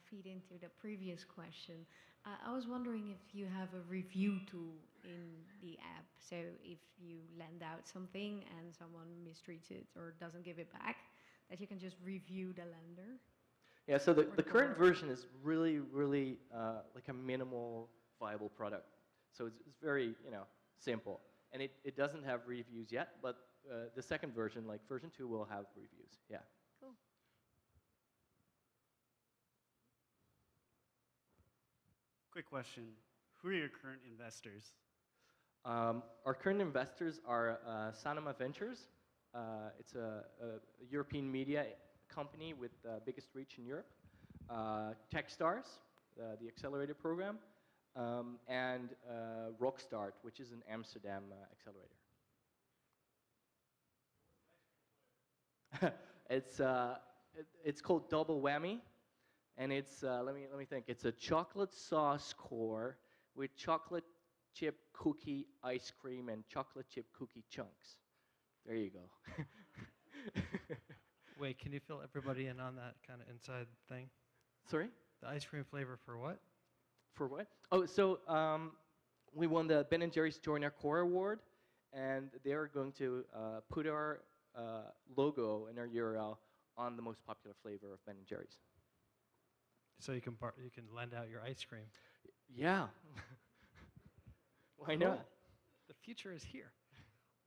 feed into the previous question. I was wondering if you have a review tool in the app. So if you lend out something and someone mistreats it or doesn't give it back, that you can just review the lender. Yeah, so the current version is really like a minimal viable product. So it's very, simple. And it doesn't have reviews yet, but the second version, like version 2, will have reviews. Yeah. Cool. Quick question. Who are your current investors? Our current investors are Sanoma Ventures. It's a European media company with the biggest reach in Europe. Techstars, the accelerator program. And Rockstart, which is an Amsterdam accelerator. It's called Double Whammy, and it's let me think. It's a chocolate sauce core with chocolate chip cookie ice cream and chocolate chip cookie chunks. There you go. Wait, can you fill everybody in on that kind of inside thing? Sorry? The ice cream flavor for what? For what? Oh, so we won the Ben & Jerry's Join Our Core Award, and they're going to put our logo and our URL on the most popular flavor of Ben & Jerry's. So you can lend out your ice cream. Yeah. Why Cool. not? The future is here.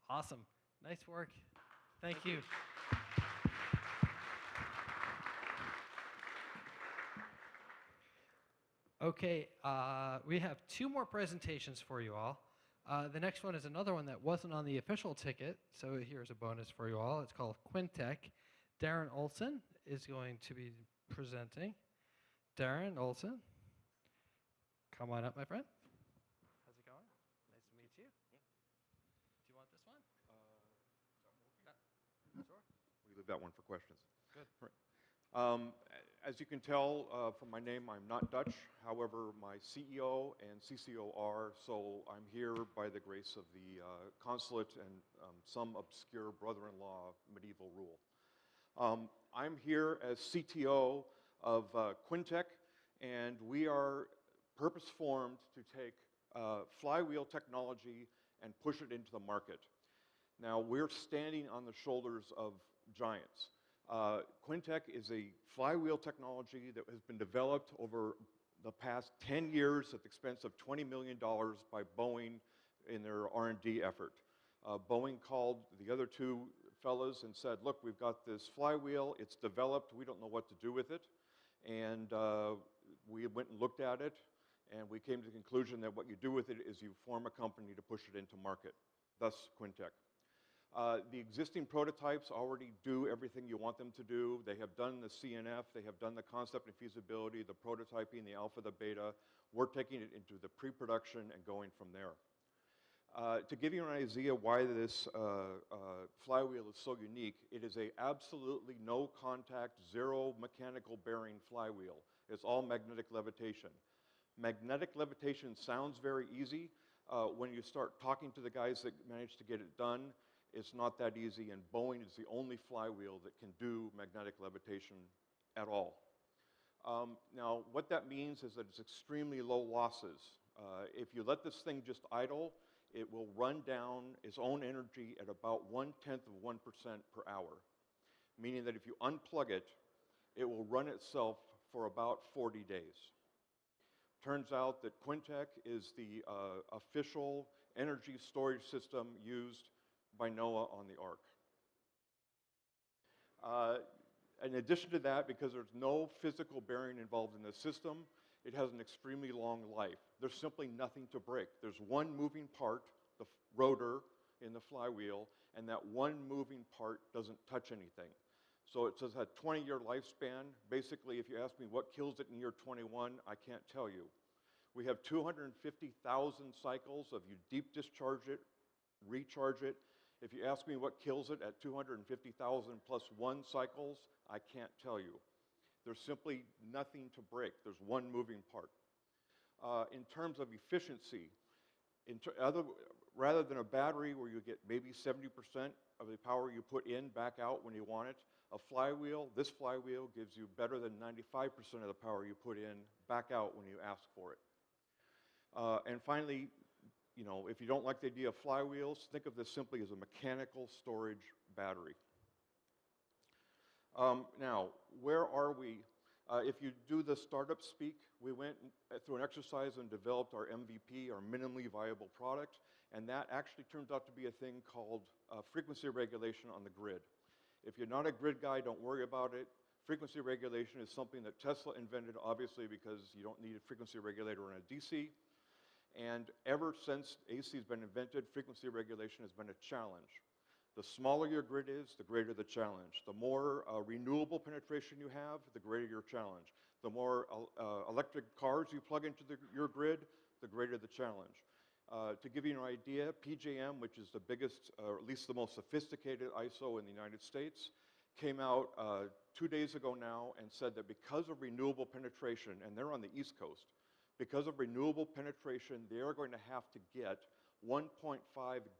Awesome. Nice work. Thank you. Okay, we have 2 more presentations for you all. The next one is another one that wasn't on the official ticket, so here's a bonus for you all. It's called Quintech. Darren Olson is going to be presenting. Darren Olson, come on up, my friend. How's it going? Nice to meet you. Do you want this one? Sure. We leave that one for questions. Good. Right. As you can tell from my name, I'm not Dutch. However, my CEO and CCO are, so I'm here by the grace of the consulate and some obscure brother-in-law medieval rule. I'm here as CTO of Quintech, and we are purpose-formed to take flywheel technology and push it into the market. Now, we're standing on the shoulders of giants. Quintech is a flywheel technology that has been developed over the past 10 years at the expense of $20 million by Boeing in their R&D effort. Boeing called the other 2 fellas and said, look, we've got this flywheel, it's developed, we don't know what to do with it. And we went and looked at it, and we came to the conclusion that what you do with it is you form a company to push it into market, thus Quintech. The existing prototypes already do everything you want them to do. They have done the CNF, they have done the concept and feasibility, the prototyping, the alpha, the beta. We're taking it into the pre-production and going from there. To give you an idea why this flywheel is so unique, it is a absolutely no contact, zero mechanical bearing flywheel. It's all magnetic levitation. Magnetic levitation sounds very easy. When you start talking to the guys that managed to get it done, it's not that easy, and Boeing is the only flywheel that can do magnetic levitation at all. Now, what that means is that it's extremely low losses. If you let this thing just idle, it will run down its own energy at about 1/10 of 1% per hour, meaning that if you unplug it, it will run itself for about 40 days. Turns out that Quintech is the official energy storage system used by Noah on the Ark. In addition to that, because there's no physical bearing involved in the system, it has an extremely long life. There's simply nothing to break. There's one moving part, the rotor in the flywheel, and that one moving part doesn't touch anything. So it says a 20-year lifespan. Basically, if you ask me what kills it in year 21, I can't tell you. We have 250,000 cycles of you deep discharge it, recharge it. If you ask me what kills it at 250,000 plus 1 cycles, I can't tell you. There's simply nothing to break. There's one moving part. In terms of efficiency, rather than a battery where you get maybe 70% of the power you put in back out when you want it, a flywheel, this flywheel gives you better than 95% of the power you put in back out when you ask for it. And finally, you know, if you don't like the idea of flywheels, think of this simply as a mechanical storage battery. Now, where are we? If you do the startup speak, we went through an exercise and developed our MVP, our minimally viable product, and that actually turns out to be a thing called frequency regulation on the grid. If you're not a grid guy, don't worry about it. Frequency regulation is something that Tesla invented, obviously, because you don't need a frequency regulator in a DC. And ever since AC has been invented, frequency regulation has been a challenge. The smaller your grid is, the greater the challenge. The more renewable penetration you have, the greater your challenge. The more electric cars you plug into your grid, the greater the challenge. To give you an idea, PJM, which is the biggest, or at least the most sophisticated ISO in the United States, came out 2 days ago now and said that because of renewable penetration, and they're on the East Coast, because of renewable penetration, they are going to have to get 1.5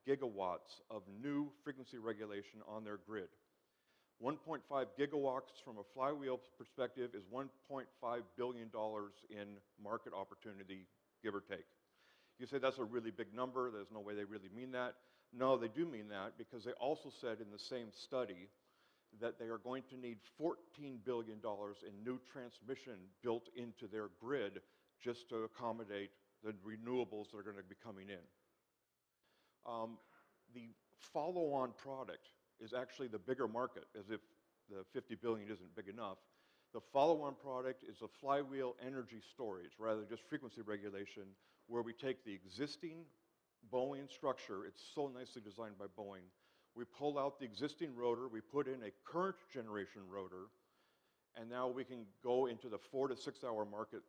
gigawatts of new frequency regulation on their grid. 1.5 gigawatts from a flywheel perspective is $1.5 billion in market opportunity, give or take. You say that's a really big number, there's no way they really mean that. No, they do mean that, because they also said in the same study that they are going to need $14 billion in new transmission built into their grid just to accommodate the renewables that are going to be coming in. The follow-on product is actually the bigger market, as if the 50 billion isn't big enough. The follow-on product is a flywheel energy storage, rather than just frequency regulation, where we take the existing Boeing structure, it's so nicely designed by Boeing, we pull out the existing rotor, we put in a current generation rotor, and now we can go into the 4 to 6 hour market,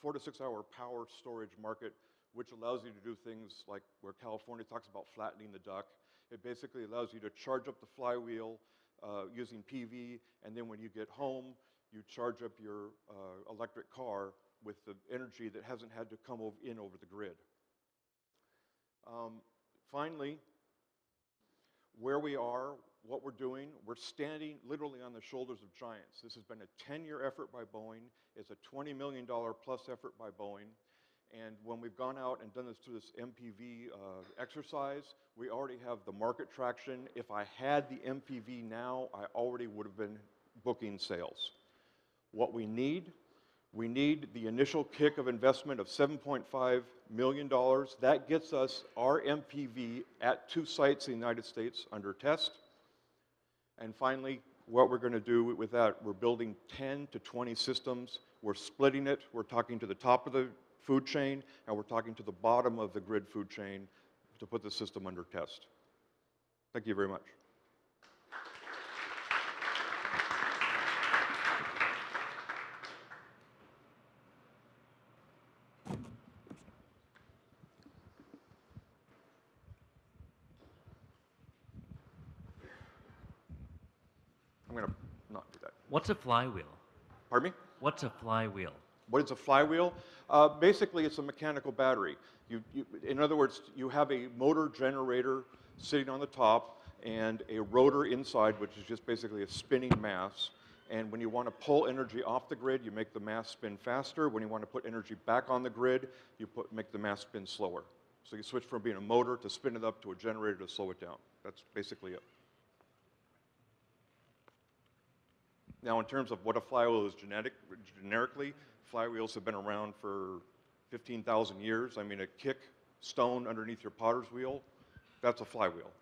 4 to 6 hour power storage market, which allows you to do things like where California talks about flattening the duck. It basically allows you to charge up the flywheel using PV, and then when you get home, you charge up your electric car with the energy that hasn't had to come in over the grid. Finally, where we are, what we're doing, we're standing literally on the shoulders of giants. This has been a 10-year effort by Boeing. It's a $20 million plus effort by Boeing. And when we've gone out and done this through this MPV exercise, we already have the market traction. If I had the MPV now, I already would have been booking sales. What we need the initial kick of investment of $7.5 million. That gets us our MPV at 2 sites in the United States under test. And finally, what we're going to do with that, we're building 10 to 20 systems. We're splitting it. We're talking to the top of the food chain, and we're talking to the bottom of the grid food chain to put the system under test. Thank you very much. I'm going to not do that. What's a flywheel? Pardon me? What's a flywheel? What is a flywheel? Basically, it's a mechanical battery. In other words, you have a motor generator sitting on the top and a rotor inside, which is just basically a spinning mass. And when you want to pull energy off the grid, you make the mass spin faster. When you want to put energy back on the grid, you make the mass spin slower. So you switch from being a motor to spin it up to a generator to slow it down. That's basically it. Now, in terms of what a flywheel is generically, flywheels have been around for 15,000 years. I mean, a kick stone underneath your potter's wheel, that's a flywheel.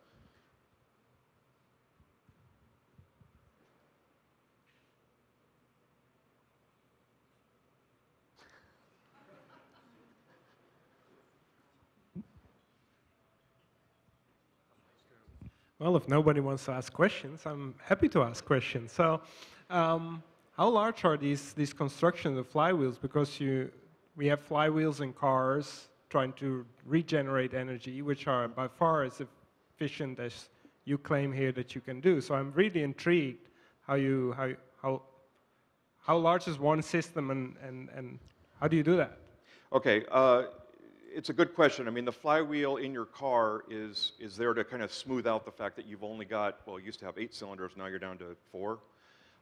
Well, if nobody wants to ask questions, I'm happy to ask questions. So, how large are these constructions of flywheels? Because we have flywheels in cars trying to regenerate energy, which are by far as efficient as you claim here that you can do. So I'm really intrigued how large is one system and how do you do that? Okay, it's a good question. I mean, the flywheel in your car is there to kind of smooth out the fact that you've only got, well, you used to have 8 cylinders, now you're down to 4.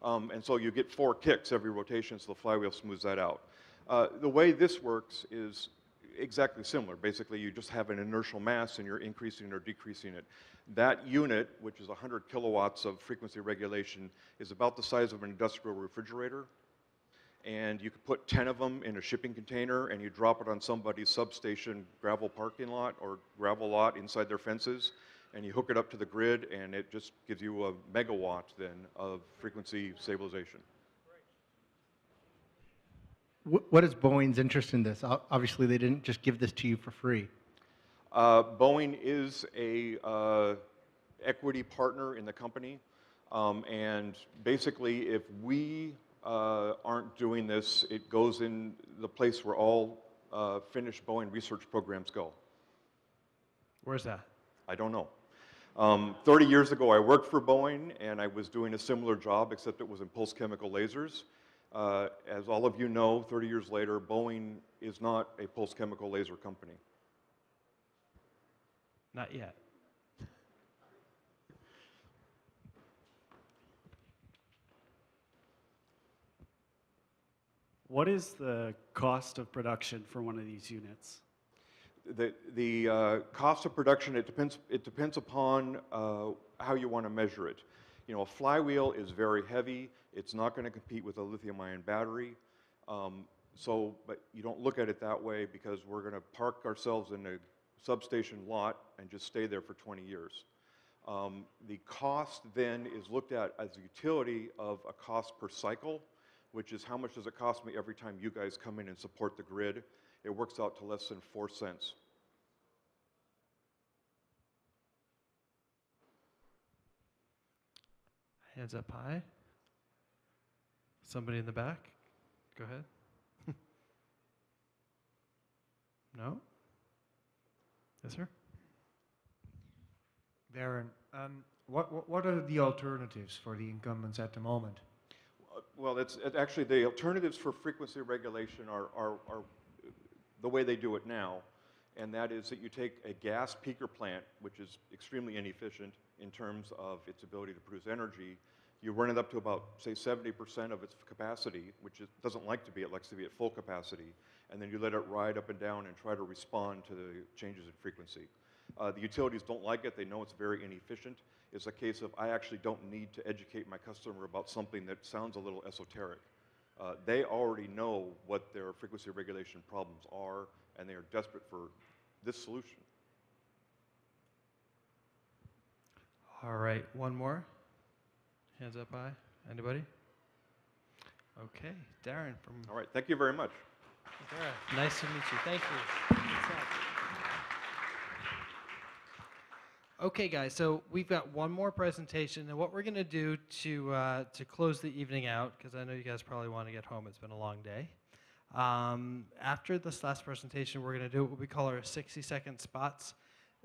And so you get 4 kicks every rotation, so the flywheel smooths that out. The way this works is exactly similar. Basically, you just have an inertial mass and you're increasing or decreasing it. That unit, which is 100 kilowatts of frequency regulation, is about the size of an industrial refrigerator. And you could put 10 of them in a shipping container and you drop it on somebody's substation gravel parking lot or gravel lot inside their fences, and you hook it up to the grid, and it just gives you a megawatt then of frequency stabilization. What is Boeing's interest in this? Obviously, they didn't just give this to you for free. Boeing is a equity partner in the company, and basically, if we aren't doing this, it goes in the place where all finished Boeing research programs go. Where's that? I don't know. 30 years ago, I worked for Boeing, and I was doing a similar job, except it was in pulse chemical lasers. As all of you know, 30 years later, Boeing is not a pulse chemical laser company. Not yet. What is the cost of production for one of these units? The cost of production, it depends upon how you want to measure it. You know, a flywheel is very heavy. It's not going to compete with a lithium-ion battery. But you don't look at it that way because we're going to park ourselves in a substation lot and just stay there for 20 years. The cost then is looked at as a utility of a cost per cycle, which is how much does it cost me every time you guys come in and support the grid. It works out to less than 4 cents. Hands up high. Somebody in the back? Go ahead. No? Yes, sir? Darren, what are the alternatives for the incumbents at the moment? Well, actually the alternatives for frequency regulation are the way they do it now, and that is that you take a gas peaker plant, which is extremely inefficient in terms of its ability to produce energy. You run it up to about, say, 70% of its capacity, which it doesn't like to be. It likes to be at full capacity, and then you let it ride up and down and try to respond to the changes in frequency. The utilities don't like it. They know it's very inefficient. It's a case of I actually don't need to educate my customer about something that sounds a little esoteric. They already know what their frequency regulation problems are, and they are desperate for this solution. All right, one more. Hands up high. Anybody? Okay, Darren from... All right, thank you very much. Darren, nice to meet you. Thank you. Okay, guys, so we've got one more presentation, and what we're going to do to close the evening out, because I know you guys probably want to get home, it's been a long day. After this last presentation, we're going to do what we call our 60-second spots.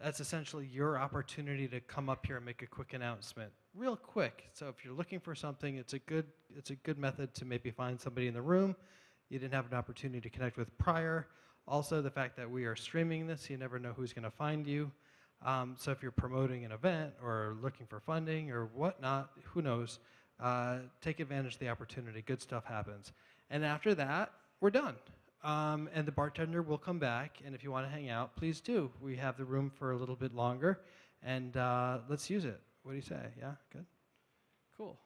That's essentially your opportunity to come up here and make a quick announcement, real quick. So if you're looking for something, it's a good method to maybe find somebody in the room you didn't have an opportunity to connect with prior. Also, the fact that we are streaming this, you never know who's going to find you. So if you're promoting an event or looking for funding or whatnot, who knows, take advantage of the opportunity. Good stuff happens. And after that, we're done. And the bartender will come back, and if you want to hang out, please do. We have the room for a little bit longer, and let's use it. What do you say? Yeah? Good? Cool.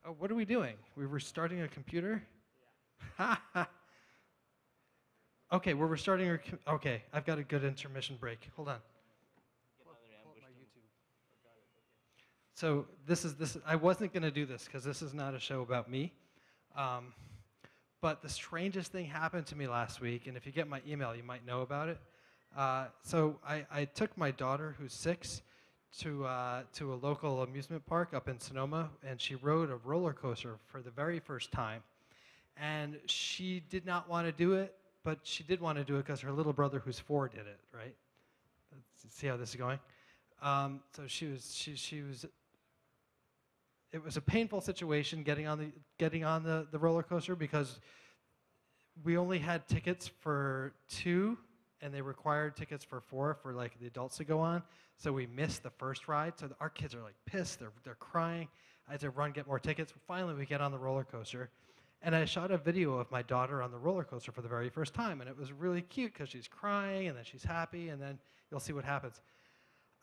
Oh, what are we doing? We were starting a computer? Yeah. Okay, we're restarting our... Okay, I've got a good intermission break. Hold on. So this is I wasn't going to do this because this is not a show about me. But the strangest thing happened to me last week, and if you get my email, you might know about it. So I took my daughter, who's 6, to a local amusement park up in Sonoma, and she rode a roller coaster for the very first time. And she did not want to do it, but she did want to do it because her little brother, who's 4, did it, right? Let's see how this is going. So she was. It was a painful situation getting on the roller coaster because we only had tickets for 2, and they required tickets for 4 for like the adults to go on. So we missed the first ride. So our kids are like pissed. They're crying. I had to run get more tickets. Finally, we get on the roller coaster. And I shot a video of my daughter on the roller coaster for the very first time, and it was really cute because she's crying, and then she's happy, and then you'll see what happens.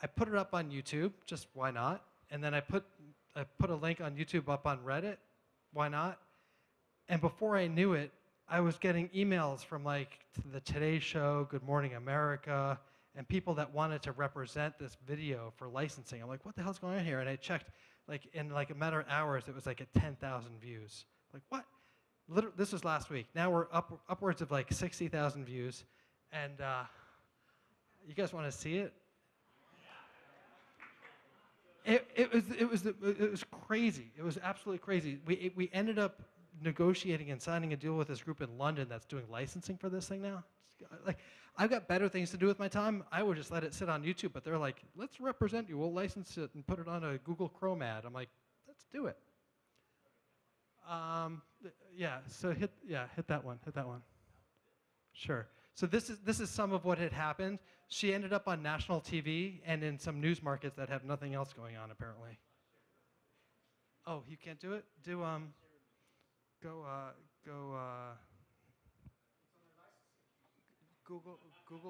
I put it up on YouTube, just why not? And then I put a link on YouTube up on Reddit, why not? And before I knew it, I was getting emails from like the Today Show, Good Morning America, and people that wanted to represent this video for licensing. I'm like, what the hell's going on here? And I checked, like in like a matter of hours, it was like at 10,000 views. Like what? This was last week. Now we're upwards of like 60,000 views, and you guys want to see it? It was crazy. It was absolutely crazy. We ended up negotiating and signing a deal with this group in London that's doing licensing for this thing now. Like, I've got better things to do with my time. I would just let it sit on YouTube, but they're like, let's represent you. We'll license it and put it on a Google Chrome ad. I'm like, let's do it. Yeah, so hit that one, Sure. So this is some of what had happened. She ended up on national TV and in some news markets that have nothing else going on apparently. Oh, you can't do it? Google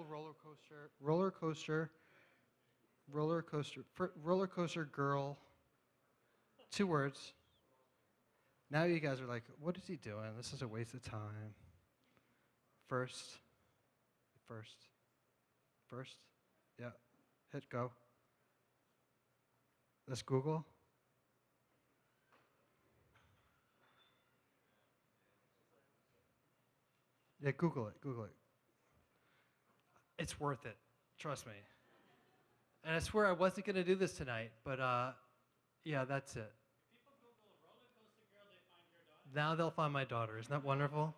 roller coaster girl, 2 words. Now you guys are like, what is he doing? This is a waste of time. First, yeah, hit go. Let's Google. Yeah, Google it. It's worth it, trust me. And I swear I wasn't going to do this tonight, but yeah, that's it. Now they'll find my daughter. Isn't that wonderful?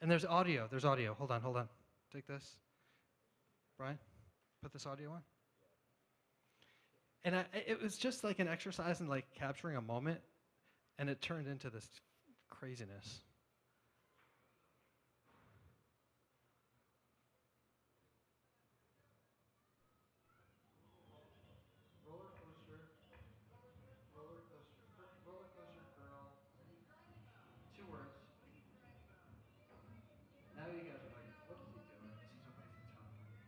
And there's audio. Hold on. Take this. Brian, put this audio on. And it was just like an exercise in like capturing a moment, and it turned into this craziness. Roller coaster girl, 2 words. Now you guys are like, what is he doing? This is a waste of time. First.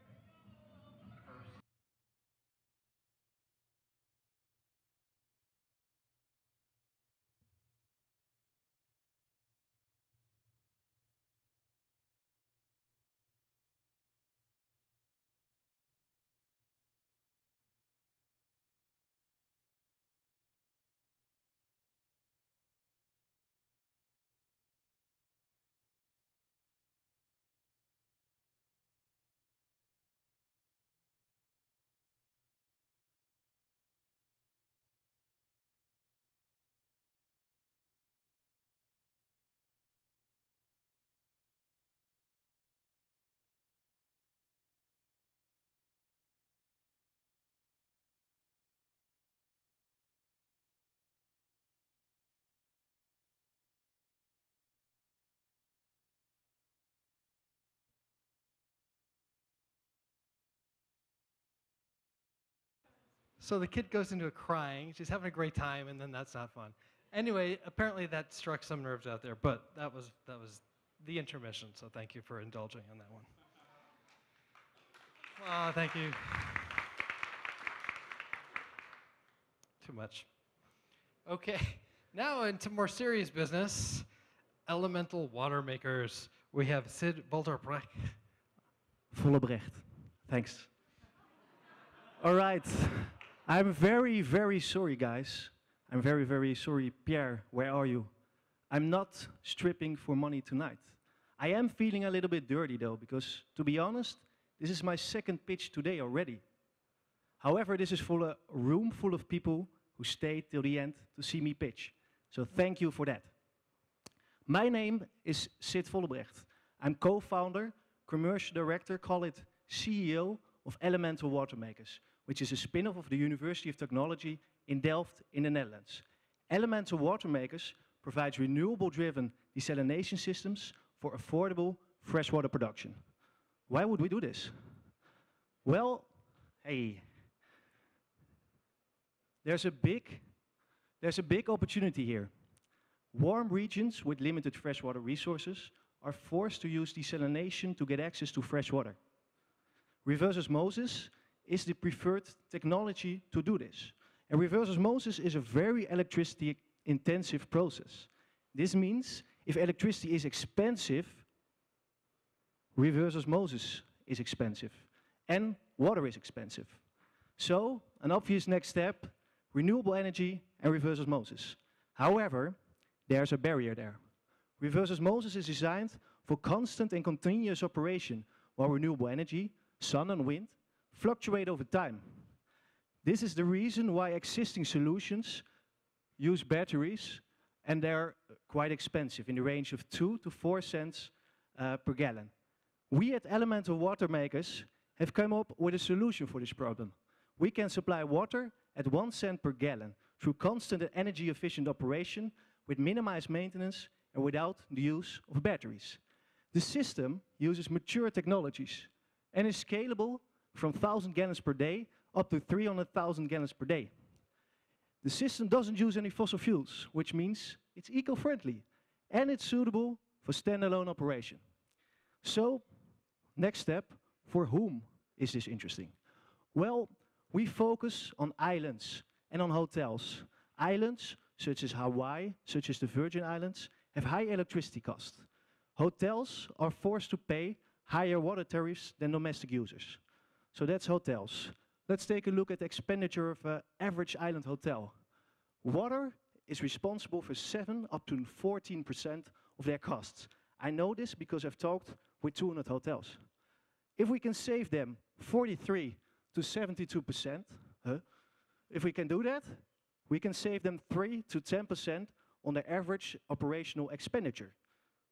So the kid goes into a crying. She's having a great time, and then that's not fun. Anyway, apparently that struck some nerves out there, but that was the intermission. So thank you for indulging on that one. Oh, thank you. Too much. Okay, now into more serious business. Elemental water makers. We have Sid Vollebregt. Vollebregt. Thanks. All right. I'm very, very sorry, guys. I'm very, very sorry. Pierre, where are you? I'm not stripping for money tonight. I am feeling a little bit dirty, though, because, to be honest, this is my second pitch today already. However, this is for a room full of people who stayed till the end to see me pitch. So thank you for that. My name is Sid Vollebregt. I'm co-founder, commercial director, call it CEO of Elemental Water Makers, which is a spin-off of the University of Technology in Delft in the Netherlands. Elemental Water Makers provides renewable-driven desalination systems for affordable freshwater production. Why would we do this? Well, hey, there's a big opportunity here. Warm regions with limited freshwater resources are forced to use desalination to get access to fresh water. Reverse osmosis is the preferred technology to do this. And reverse osmosis is a very electricity-intensive process. This means if electricity is expensive, reverse osmosis is expensive, and water is expensive. So, an obvious next step, renewable energy and reverse osmosis. However, there's a barrier there. Reverse osmosis is designed for constant and continuous operation, while renewable energy, sun and wind, fluctuate over time. This is the reason why existing solutions use batteries, and they're quite expensive, in the range of 2 to 4 cents per gallon. We at Elemental Water Makers have come up with a solution for this problem. We can supply water at 1 cent per gallon through constant and energy-efficient operation with minimized maintenance and without the use of batteries. The system uses mature technologies and is scalable from 1,000 gallons per day up to 300,000 gallons per day. The system doesn't use any fossil fuels, which means it's eco-friendly, and it's suitable for standalone operation. So, next step, for whom is this interesting? Well, we focus on islands and on hotels. Islands, such as Hawaii, such as the Virgin Islands, have high electricity costs. Hotels are forced to pay higher water tariffs than domestic users. So that's hotels. Let's take a look at the expenditure of an average island hotel. Water is responsible for 7 up to 14% of their costs. I know this because I've talked with 200 hotels. If we can save them 43 to 72%, if we can do that, we can save them 3 to 10% on their average operational expenditure,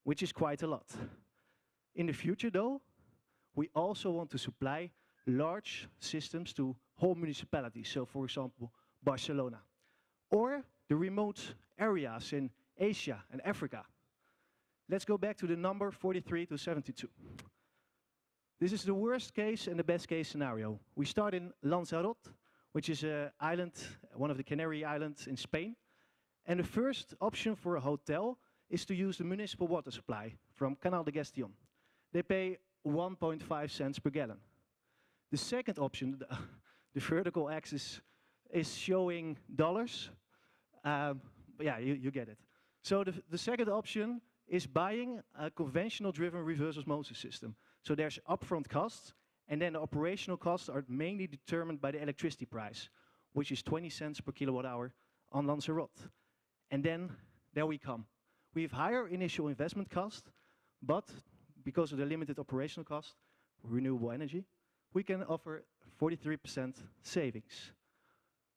which is quite a lot. In the future though, we also want to supply large systems to whole municipalities, so for example, Barcelona, or the remote areas in Asia and Africa. Let's go back to the number 43 to 72. This is the worst case and the best case scenario. We start in Lanzarote, which is an island, one of the Canary Islands in Spain. And the first option for a hotel is to use the municipal water supply from Canal de Gestión. They pay 1.5 cents per gallon. The second option, the vertical axis, is showing dollars. Yeah, you get it. So the second option is buying a conventional driven reverse osmosis system. So there's upfront costs, and then the operational costs are mainly determined by the electricity price, which is 20 cents per kilowatt hour on Lanzarote. And then there we come. We have higher initial investment cost, but because of the limited operational cost, renewable energy, we can offer 43% savings.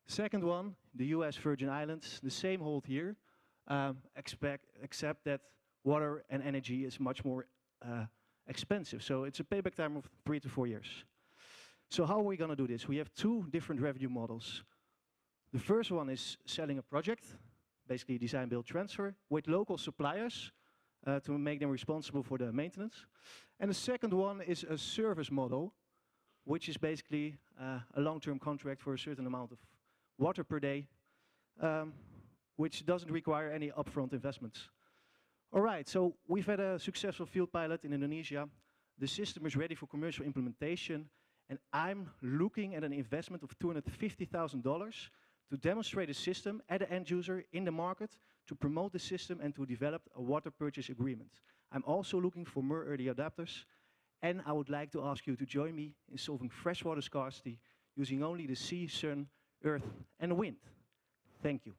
Second one, the US Virgin Islands, the same hold here, except that water and energy is much more expensive. So it's a payback time of 3 to 4 years. So how are we going to do this? We have 2 different revenue models. The first one is selling a project, basically design, build, transfer, with local suppliers to make them responsible for the maintenance. And the second one is a service model, which is basically a long-term contract for a certain amount of water per day, which doesn't require any upfront investments. All right, so we've had a successful field pilot in Indonesia. The system is ready for commercial implementation, and I'm looking at an investment of $250,000 to demonstrate a system at the end user in the market, to promote the system and to develop a water purchase agreement. I'm also looking for more early adapters, and I would like to ask you to join me in solving freshwater scarcity using only the sea, sun, earth, and wind. Thank you.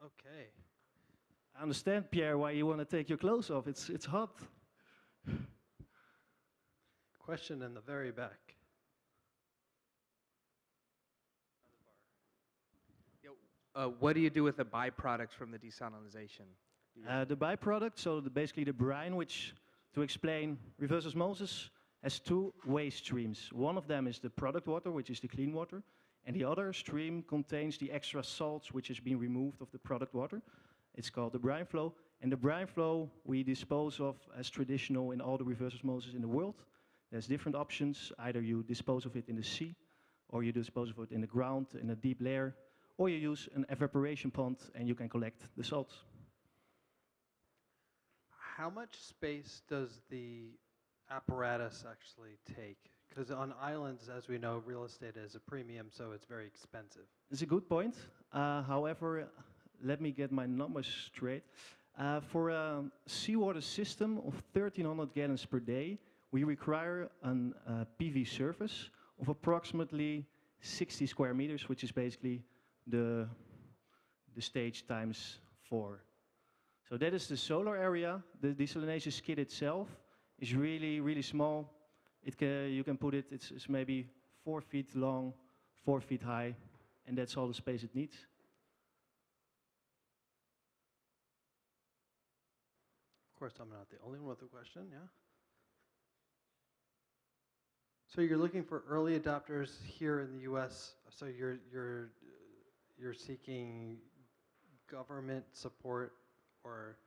Okay. I understand, Pierre, why you want to take your clothes off. It's hot. Question in the very back. What do you do with the byproducts from the desalination? The byproduct, so basically the brine, which, to explain, reverse osmosis has 2 waste streams. One of them is the product water, which is the clean water, and the other stream contains the extra salts which has been removed of the product water. It's called the brine flow, and the brine flow we dispose of as traditional in all the reverse osmosis in the world. There's different options. Either you dispose of it in the sea, or you dispose of it in the ground, in a deep layer, or you use an evaporation pond and you can collect the salts. How much space does the apparatus actually take? Because on islands, as we know, real estate is a premium, so it's very expensive. It's a good point. However, let me get my numbers straight. For a seawater system of 1,300 gallons per day, we require a PV surface of approximately 60 square meters, which is basically the stage times 4. So that is the solar area. The desalination skid itself is really, really small. You can put it, it's maybe 4 feet long, 4 feet high, and that's all the space it needs. Of course, I'm not the only one with a question, yeah? So you're looking for early adopters here in the U.S., so you're seeking government support or?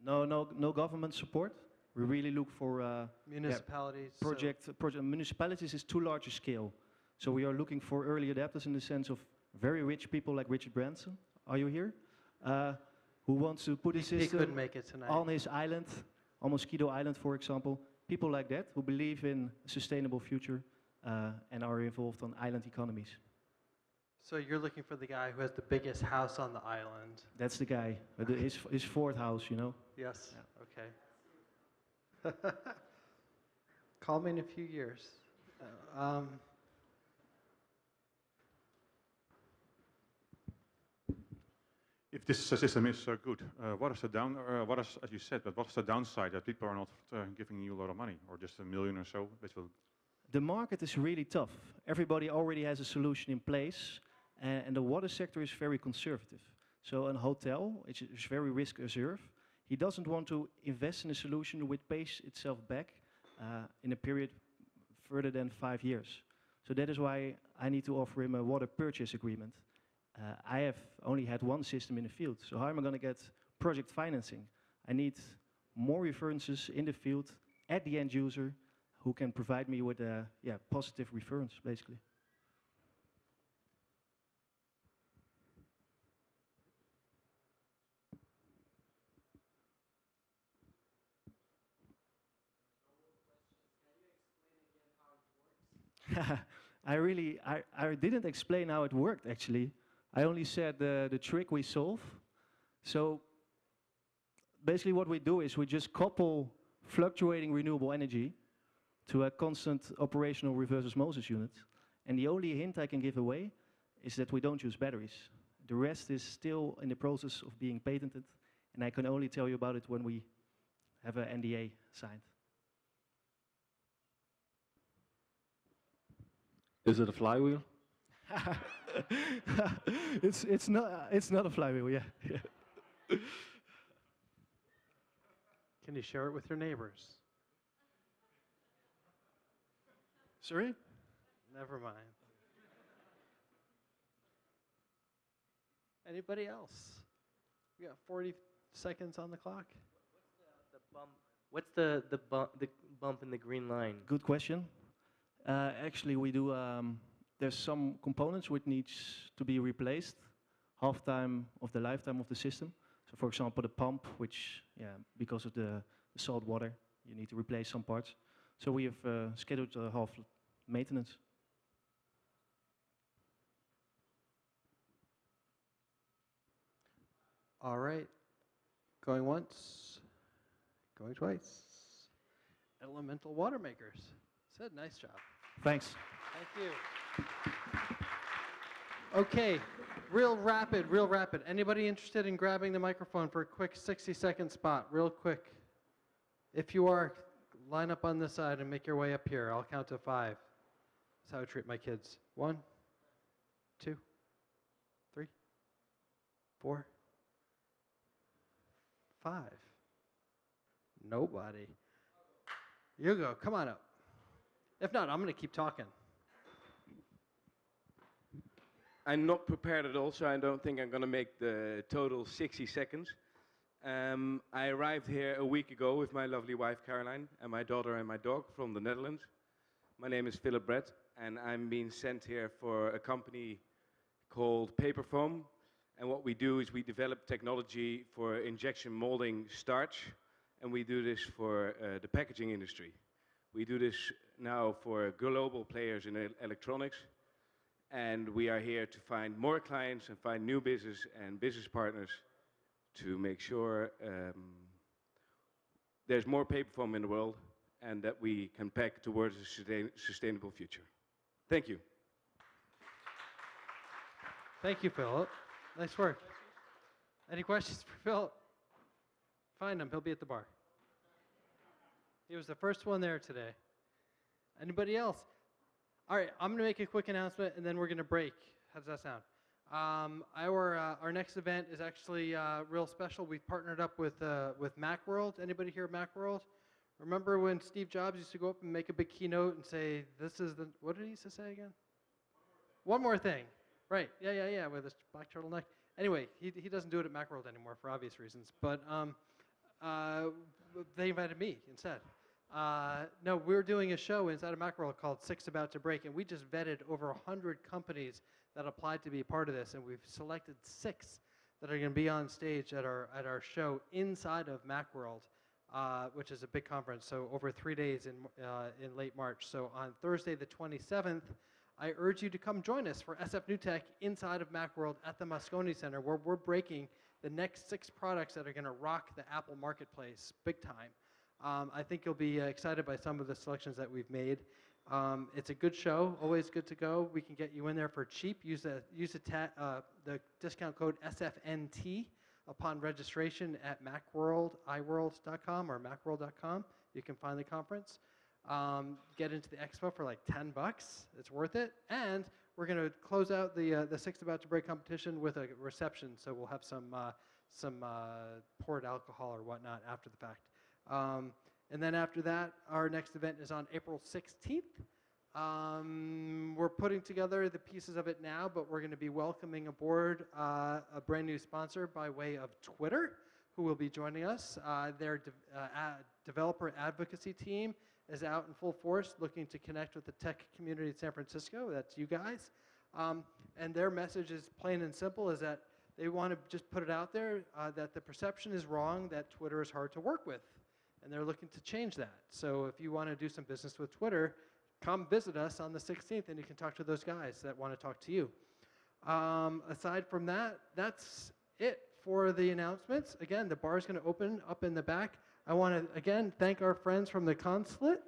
No government support. We really look for Municipalities, so- project municipalities is too large a scale. So we are looking for early adapters in the sense of very rich people like Richard Branson. Are you here? Who wants to put his He system couldn't make it tonight. on his island, on Mosquito Island, for example. People like that who believe in a sustainable future and are involved on island economies. So you're looking for the guy who has the biggest house on the island. That's the guy, with his fourth house, you know. Yes. Okay. Call me in a few years. If this system is good, what is as you said, but what's the downside that people are not giving you a lot of money, or just $1 million or so? Which will The market is really tough. Everybody already has a solution in place, and the water sector is very conservative. So a hotel, which is very risk reserve, he doesn't want to invest in a solution which pays itself back in a period further than 5 years. So that is why I need to offer him a water purchase agreement. I have only had one system in the field, so how am I going to get project financing? I need more references in the field at the end user who can provide me with positive reference, basically. I didn't explain how it worked, actually. I only said the trick we solve. So basically what we do is we just couple fluctuating renewable energy to a constant operational reverse osmosis unit. And the only hint I can give away is that we don't use batteries. The rest is still in the process of being patented, and I can only tell you about it when we have an NDA signed. Is it a flywheel? It's not a flywheel, yeah. Can you share it with your neighbors? Sorry? Never mind. Anybody else? We got 40 seconds on the clock. What's the bump in the green line? Good question. Actually, we do. There's some components which needs to be replaced half time of the lifetime of the system. So, for example, the pump, which, because of the salt water, you need to replace some parts. So we have scheduled half maintenance. All right. Going once. Going twice. Elemental water makers. Said, nice job. Thanks. Thank you. Okay, real rapid. Anybody interested in grabbing the microphone for a quick 60-second spot? Real quick. If you are, line up on this side and make your way up here. I'll count to 5. That's how I treat my kids. 1, 2, 3, 4, 5. Nobody. You go. Come on up. If not, I'm going to keep talking. I'm not prepared at all, so I don't think I'm going to make the total 60 seconds. I arrived here a week ago with my lovely wife, Caroline, and my daughter and my dog from the Netherlands. My name is Vollebregt, and I'm being sent here for a company called Paper Foam. And what we do is we develop technology for injection molding starch, and we do this for the packaging industry. We do this now for global players in electronics, and we are here to find more clients and find new business and business partners to make sure there's more paper foam in the world and that we can pack towards a sustainable future. Thank you. Thank you, Philip. Nice work. Any questions for Philip? Find him. He'll be at the bar. He was the first one there today. Anybody else? All right, I'm going to make a quick announcement, and then we're going to break. How does that sound? Our next event is actually real special. We've partnered up with Macworld. Anybody here at Macworld? Remember when Steve Jobs used to go up and make a big keynote and say, "This is the," what did he used to say again? One more thing. Right? Yeah. With his black turtleneck. Anyway, he doesn't do it at Macworld anymore for obvious reasons. But they invited me instead. No, we're doing a show inside of Macworld called Six About to Break, and we just vetted over 100 companies that applied to be a part of this, and we've selected 6 that are going to be on stage at our show inside of Macworld, which is a big conference. So over 3 days in late March. So on Thursday the 27th, I urge you to come join us for SF New Tech inside of Macworld at the Moscone Center, where we're breaking the next 6 products that are going to rock the Apple marketplace big time. I think you'll be excited by some of the selections that we've made. It's a good show, always good to go. We can get you in there for cheap. Use the discount code SFNT upon registration at macworld.com or macworld.com. You can find the conference. Get into the expo for like $10. It's worth it. And we're going to close out the Six About to Break competition with a reception. So we'll have some poured alcohol or whatnot after the fact. And then after that, our next event is on April 16th. We're putting together the pieces of it now, but we're going to be welcoming aboard a brand new sponsor by way of Twitter, who will be joining us. Their developer advocacy team is out in full force looking to connect with the tech community in San Francisco. That's you guys. And their message is plain and simple, is that they want to just put it out there that the perception is wrong that Twitter is hard to work with. And they're looking to change that. So if you want to do some business with Twitter, come visit us on the 16th and you can talk to those guys that want to talk to you. Aside from that, that's it for the announcements. Again, the bar is going to open up in the back. I want to, again, thank our friends from the consulate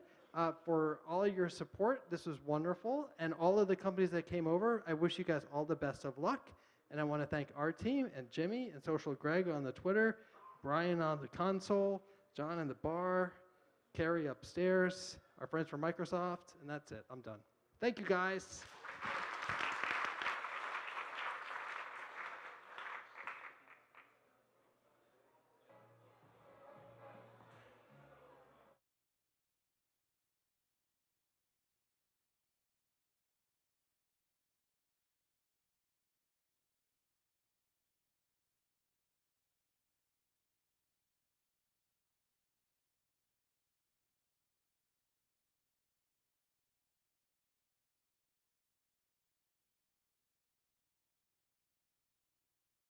for all your support. This was wonderful. And all of the companies that came over, I wish you guys all the best of luck. And I want to thank our team and Jimmy and Social Greg on the Twitter, Brian on the console, John in the bar, Carrie upstairs, our friends from Microsoft, and that's it. I'm done. Thank you, guys.